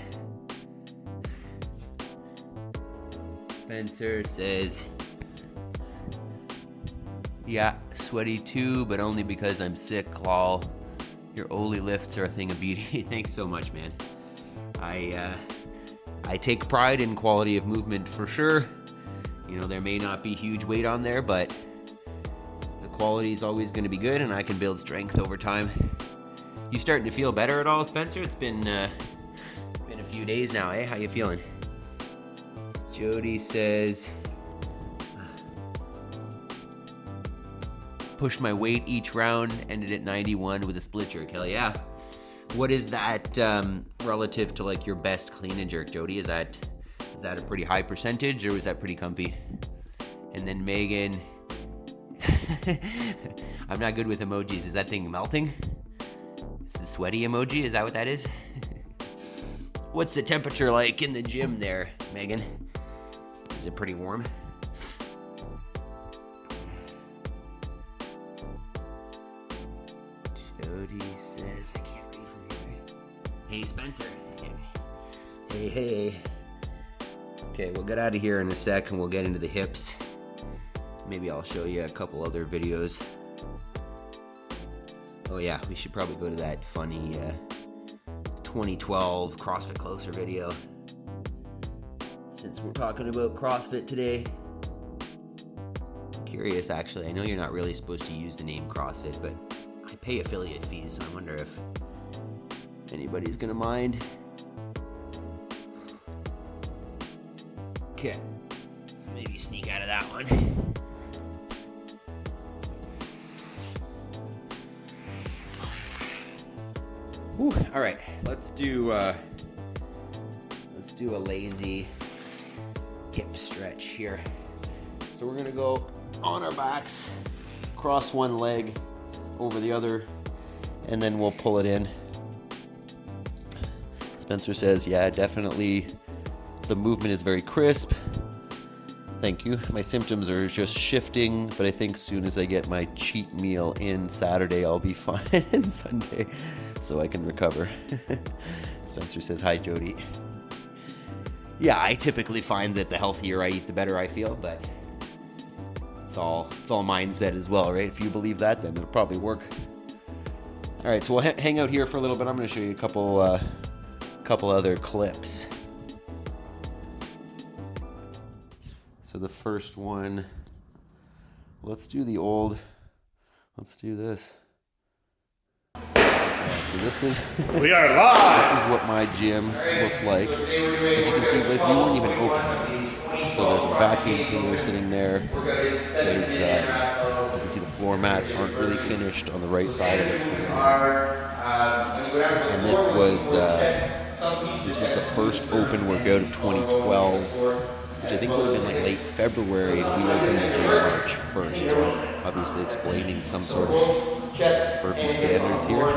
Spencer says, yeah, sweaty too, but only because I'm sick, lol. Your Oli lifts are a thing of beauty. Thanks so much, man. I take pride in quality of movement for sure, You know, there may not be huge weight on there, but the quality is always going to be good, and I can build strength over time. You starting to feel better at all, Spencer? It's been a few days now, eh? How you feeling? Jody says, pushed my weight each round, ended at 91 with a split jerk. Hell yeah. What is that relative to like your best clean and jerk, Jody? Is that a pretty high percentage, or was that pretty comfy? And then Megan, I'm not good with emojis. Is that thing melting? It's the sweaty emoji, is that what that is? What's the temperature like in the gym there, Megan? Is it pretty warm? Jody says, I can't read from here. Hey, Spencer. Hey. Okay, we'll get out of here in a sec and we'll get into the hips. Maybe I'll show you a couple other videos. Oh yeah, we should probably go to that funny 2012 CrossFit Closer video. Since we're talking about CrossFit today. Curious actually, I know you're not really supposed to use the name CrossFit, but I pay affiliate fees, so I wonder if anybody's gonna mind. Okay, let's maybe sneak out of that one. Whew, all right, let's do a lazy hip stretch here. So we're gonna go on our backs, cross one leg over the other, and then we'll pull it in. Spencer says, yeah, definitely the movement is very crisp. Thank you. My symptoms are just shifting, but I think soon as I get my cheat meal in Saturday, I'll be fine, and Sunday, so I can recover. Spencer says, hi, Jody. Yeah, I typically find that the healthier I eat, the better I feel, but it's all mindset as well, right? If you believe that, then it'll probably work. All right, so we'll hang out here for a little bit. I'm going to show you a couple other clips. So the first one, let's do this. So this is we are live. This is what my gym looked like. As you can see, like, we weren't even open. So there's a vacuum cleaner sitting there. There's you can see the floor mats aren't really finished on the right side of this one. And this was the first open workout of 2012, which I think would have been like late February, and we opened the gym March 1st. So obviously explaining some sort of burpee standards here.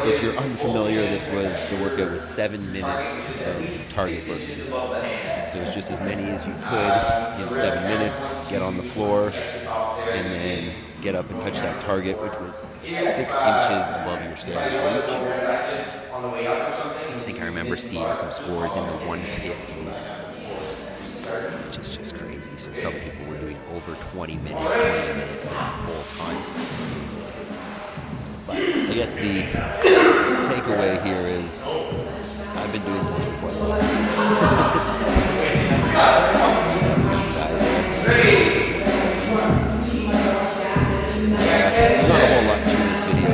If you're unfamiliar, the workout was 7 minutes of target burpees. So it's just as many as you could in 7 minutes, get on the floor, and then get up and touch that target, which was 6 inches above your standing reach. I think I remember seeing some scores in the 150s, which is just crazy. So some people were doing over 20 minutes the whole time. But I guess the takeaway here is I've been doing this for quite a while. There's not a whole lot to this video.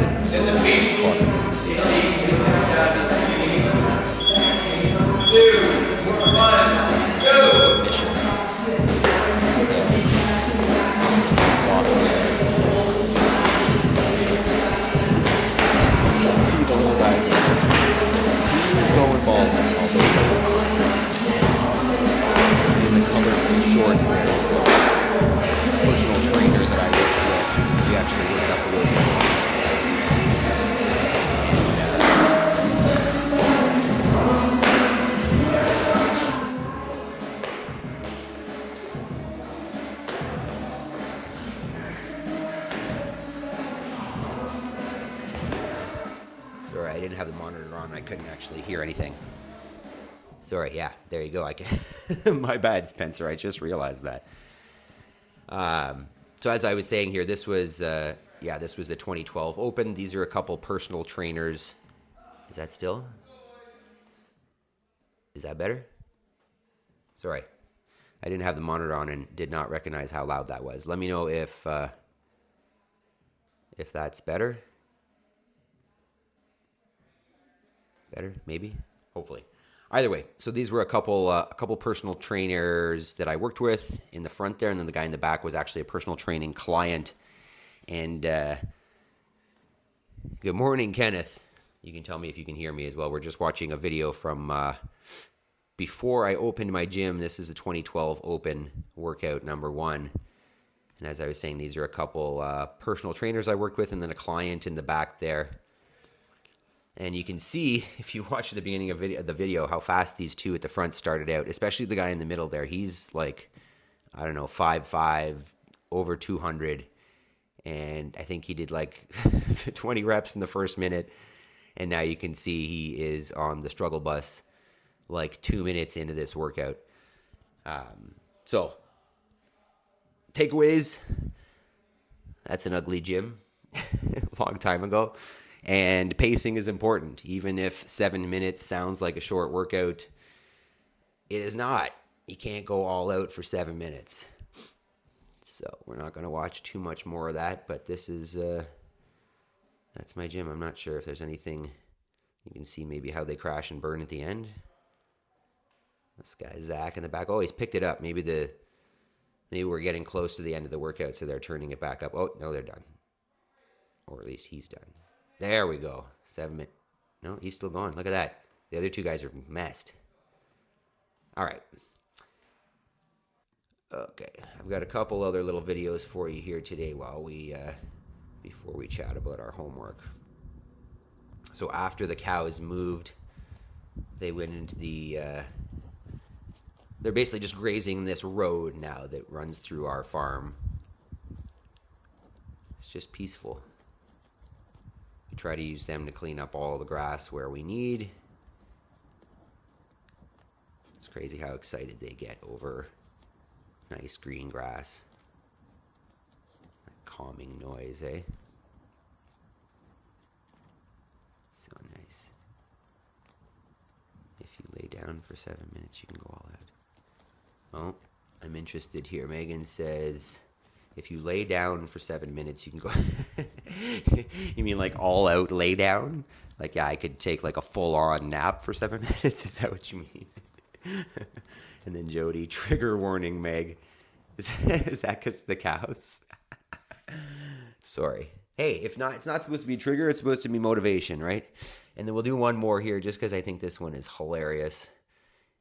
Submission. See the little guy. He's going bald. In the colorful shorts there. Personal trainer that I worked with. We actually worked up the weights. Sorry, I didn't have the monitor on. I couldn't actually hear anything. Sorry, yeah, there you go. I can. My bad, Spencer. I just realized that. So as I was saying here, this was the 2012 Open. These are a couple personal trainers. Is that better? Sorry. I didn't have the monitor on and did not recognize how loud that was. Let me know if that's better. Better, maybe, hopefully. Either way, so these were a couple personal trainers that I worked with in the front there, and then the guy in the back was actually a personal training client. And good morning, Kenneth. You can tell me if you can hear me as well. We're just watching a video from before I opened my gym. This is a 2012 Open workout number 1. And as I was saying, these are a couple personal trainers I worked with, and then a client in the back there. And you can see, if you watch the beginning of the video, how fast these two at the front started out, especially the guy in the middle there. He's like, I don't know, 5'5", over 200. And I think he did like 20 reps in the first minute. And now you can see he is on the struggle bus like 2 minutes into this workout. So, takeaways. That's an ugly gym. Long time ago. And pacing is important. Even if 7 minutes sounds like a short workout, it is not. You can't go all out for 7 minutes. So we're not going to watch too much more of that. But this is, that's my gym. I'm not sure if there's anything. You can see maybe how they crash and burn at the end. This guy, Zach, in the back. Oh, he's picked it up. Maybe we're getting close to the end of the workout, so they're turning it back up. Oh, no, they're done. Or at least he's done. There we go. 7 minutes. No, he's still going. Look at that. The other two guys are messed. All right. Okay. I've got a couple other little videos for you here today while before we chat about our homework. So after the cows moved, they went into they're basically just grazing this road now that runs through our farm. It's just peaceful. We try to use them to clean up all the grass where we need. It's crazy how excited they get over nice green grass. That calming noise, eh? So nice. If you lay down for 7 minutes, you can go all out. Oh, I'm interested here. Megan says, if you lay down for 7 minutes, you can go. You mean like all out lay down? Like, yeah, I could take like a full on nap for 7 minutes. Is that what you mean? And then Jody, trigger warning, Meg. Is that because of the cows? Sorry. Hey, if not, it's not supposed to be trigger. It's supposed to be motivation, right? And then we'll do one more here just because I think this one is hilarious.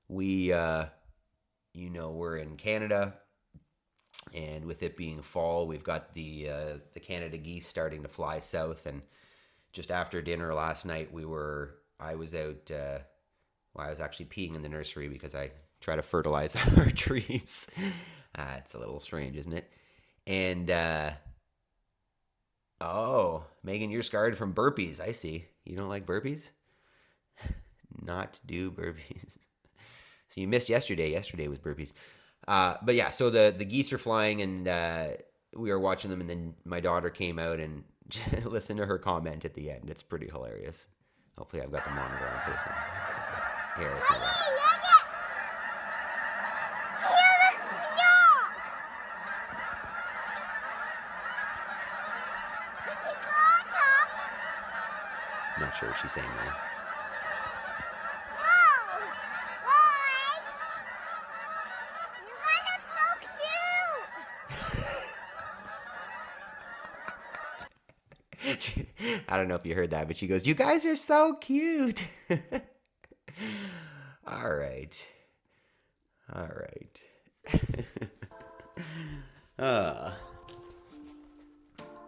We, we're in Canada. And with it being fall, we've got the Canada geese starting to fly south. And just after dinner last night, I was out, I was actually peeing in the nursery because I try to fertilize our trees. It's a little strange, isn't it? And, Megan, you're scarred from burpees. I see. You don't like burpees? Not do burpees. So you missed yesterday. Yesterday was burpees. But yeah, so the geese are flying and we were watching them, and then my daughter came out and listened to her comment at the end. It's pretty hilarious. Hopefully I've got the monitor on for this one. Here, listen to that. I'm not sure what she's saying there. I don't know if you heard that, but she goes, "You guys are so cute." All right.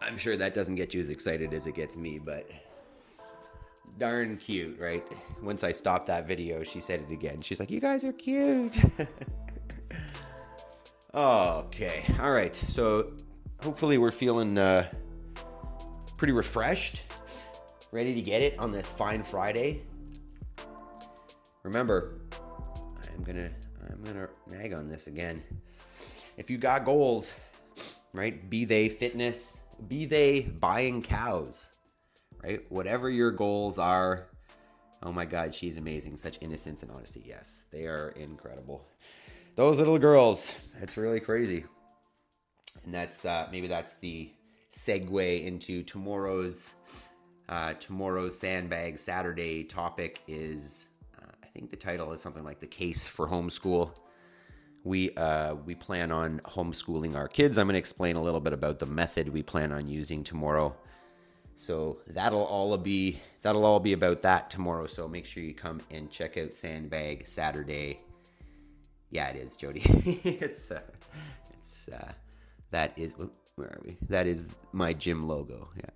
I'm sure that doesn't get you as excited as it gets me, but darn cute, right? Once I stopped that video, she said it again. She's like, "You guys are cute." Okay. All right. So hopefully we're feeling pretty refreshed, ready to get it on this fine Friday. Remember, I'm gonna nag on this again. If you got goals, right? Be they fitness, be they buying cows, right? Whatever your goals are. Oh my God, she's amazing. Such innocence and honesty. Yes, they are incredible. those little girls. It's really crazy. And that's maybe that's the segue into tomorrow's Sandbag Saturday topic is, I think the title is something like the case for homeschool. We plan on homeschooling our kids. I'm going to explain a little bit about the method we plan on using tomorrow. So that'll all be about that tomorrow. So make sure you come and check out Sandbag Saturday. Yeah, it is, Jody. Where are we? That is my gym logo. Yeah.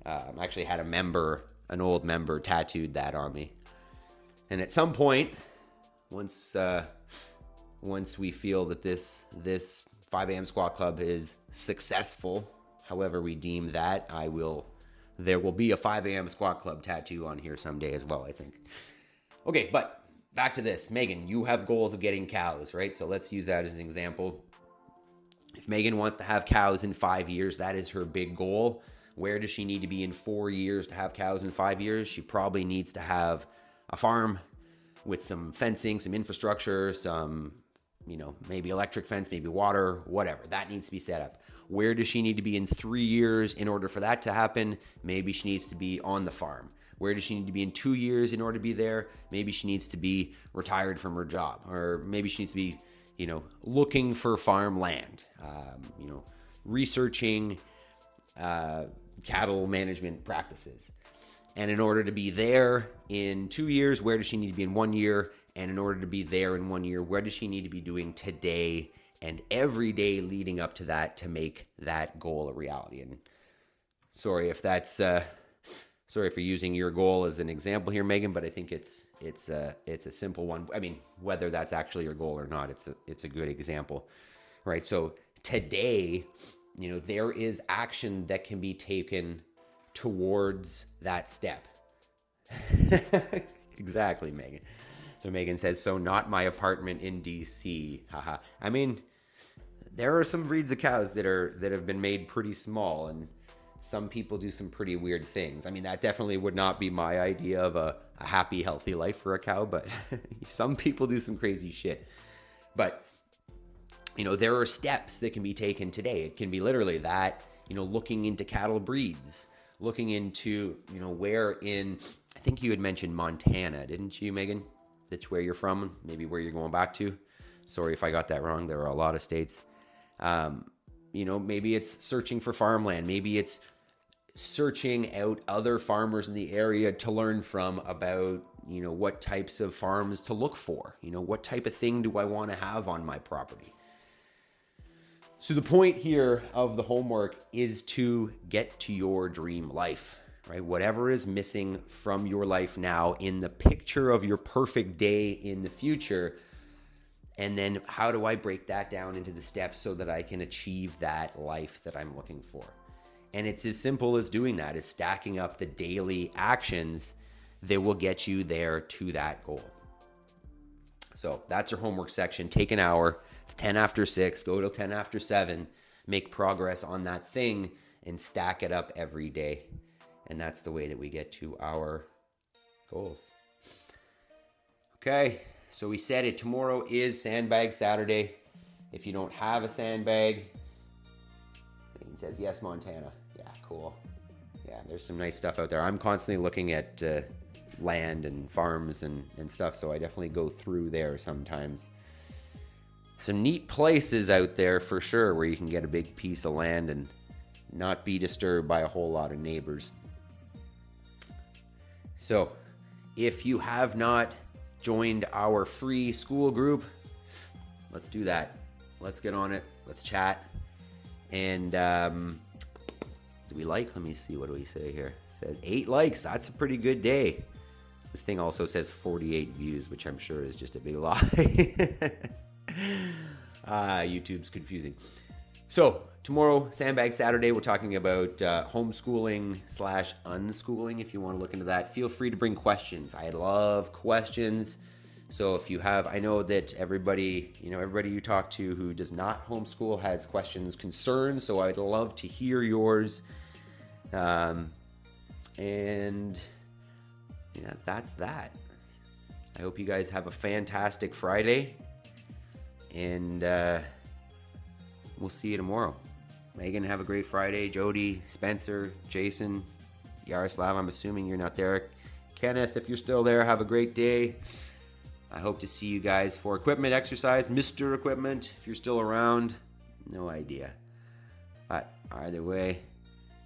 I actually had an old member tattooed that on me. And at some point, once we feel that this 5 a.m. squat club is successful, however we deem that, there will be a 5 a.m. squat club tattoo on here someday as well, I think. Okay, but back to this. Megan, you have goals of getting cows, right? So let's use that as an example. If Megan wants to have cows in 5 years, that is her big goal. Where does she need to be in 4 years to have cows in 5 years? She probably needs to have a farm with some fencing, some infrastructure, some, maybe electric fence, maybe water, whatever. That needs to be set up. Where does she need to be in 3 years in order for that to happen? Maybe she needs to be on the farm. Where does she need to be in 2 years in order to be there? Maybe she needs to be retired from her job, or maybe she needs to be looking for farmland, researching cattle management practices. And in order to be there in 2 years, where does she need to be in 1 year? And in order to be there in 1 year, what does she need to be doing today and every day leading up to that to make that goal a reality? And sorry for using your goal as an example here, Megan, but I think it's a simple one. I mean, whether that's actually your goal or not, it's a good example, right? So today, there is action that can be taken towards that step. Exactly, Megan. So Megan says, so not my apartment in DC. Haha. I mean, there are some breeds of cows that have been made pretty small, and some people do some pretty weird things. I mean, that definitely would not be my idea of a happy, healthy life for a cow, but some people do some crazy shit. But, there are steps that can be taken today. It can be literally that, looking into cattle breeds, looking into, where in, I think you had mentioned Montana, didn't you, Megan? That's where you're from, maybe where you're going back to. Sorry if I got that wrong. There are a lot of states. Maybe it's searching for farmland. Maybe it's searching out other farmers in the area to learn from about, what types of farms to look for. What type of thing do I want to have on my property? So the point here of the homework is to get to your dream life, right? Whatever is missing from your life now in the picture of your perfect day in the future. And then how do I break that down into the steps so that I can achieve that life that I'm looking for? And it's as simple as doing that, is stacking up the daily actions that will get you there to that goal. So that's your homework section. Take an hour. It's 10 after 6. Go till 10 after 7. Make progress on that thing and stack it up every day. And that's the way that we get to our goals. Okay. So we said it, tomorrow is Sandbag Saturday. If you don't have a sandbag, it says, yes, Montana. Yeah, cool. Yeah, there's some nice stuff out there. I'm constantly looking at land and farms and stuff, so I definitely go through there sometimes. Some neat places out there for sure where you can get a big piece of land and not be disturbed by a whole lot of neighbors. So if you have not joined our free school group, let's do that. Let's get on it. Let's chat. And do we like? Let me see. What do we say here? It says 8 likes. That's a pretty good day. This thing also says 48 views, which I'm sure is just a big lie. YouTube's confusing. So tomorrow, Sandbag Saturday, we're talking about homeschooling / unschooling. If you want to look into that, feel free to bring questions. I love questions. So if you have, I know that everybody you talk to who does not homeschool has questions, concerns. So I'd love to hear yours. And yeah, that's that. I hope you guys have a fantastic Friday. And we'll see you tomorrow. Megan, have a great Friday. Jody, Spencer, Jason, Yaroslav, I'm assuming you're not there. Kenneth, if you're still there, have a great day. I hope to see you guys for equipment exercise. Mr. Equipment, if you're still around, no idea. But either way,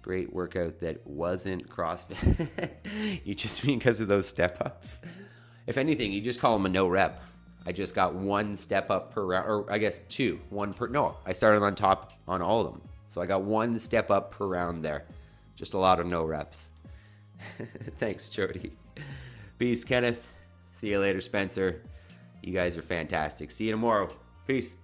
great workout that wasn't CrossFit. You just mean because of those step-ups? If anything, you just call them a no rep. I just got 1 step up per round, or I guess 2. I started on top on all of them. So I got 1 step up per round there. Just a lot of no reps. Thanks, Jody. Peace, Kenneth. See you later, Spencer. You guys are fantastic. See you tomorrow. Peace.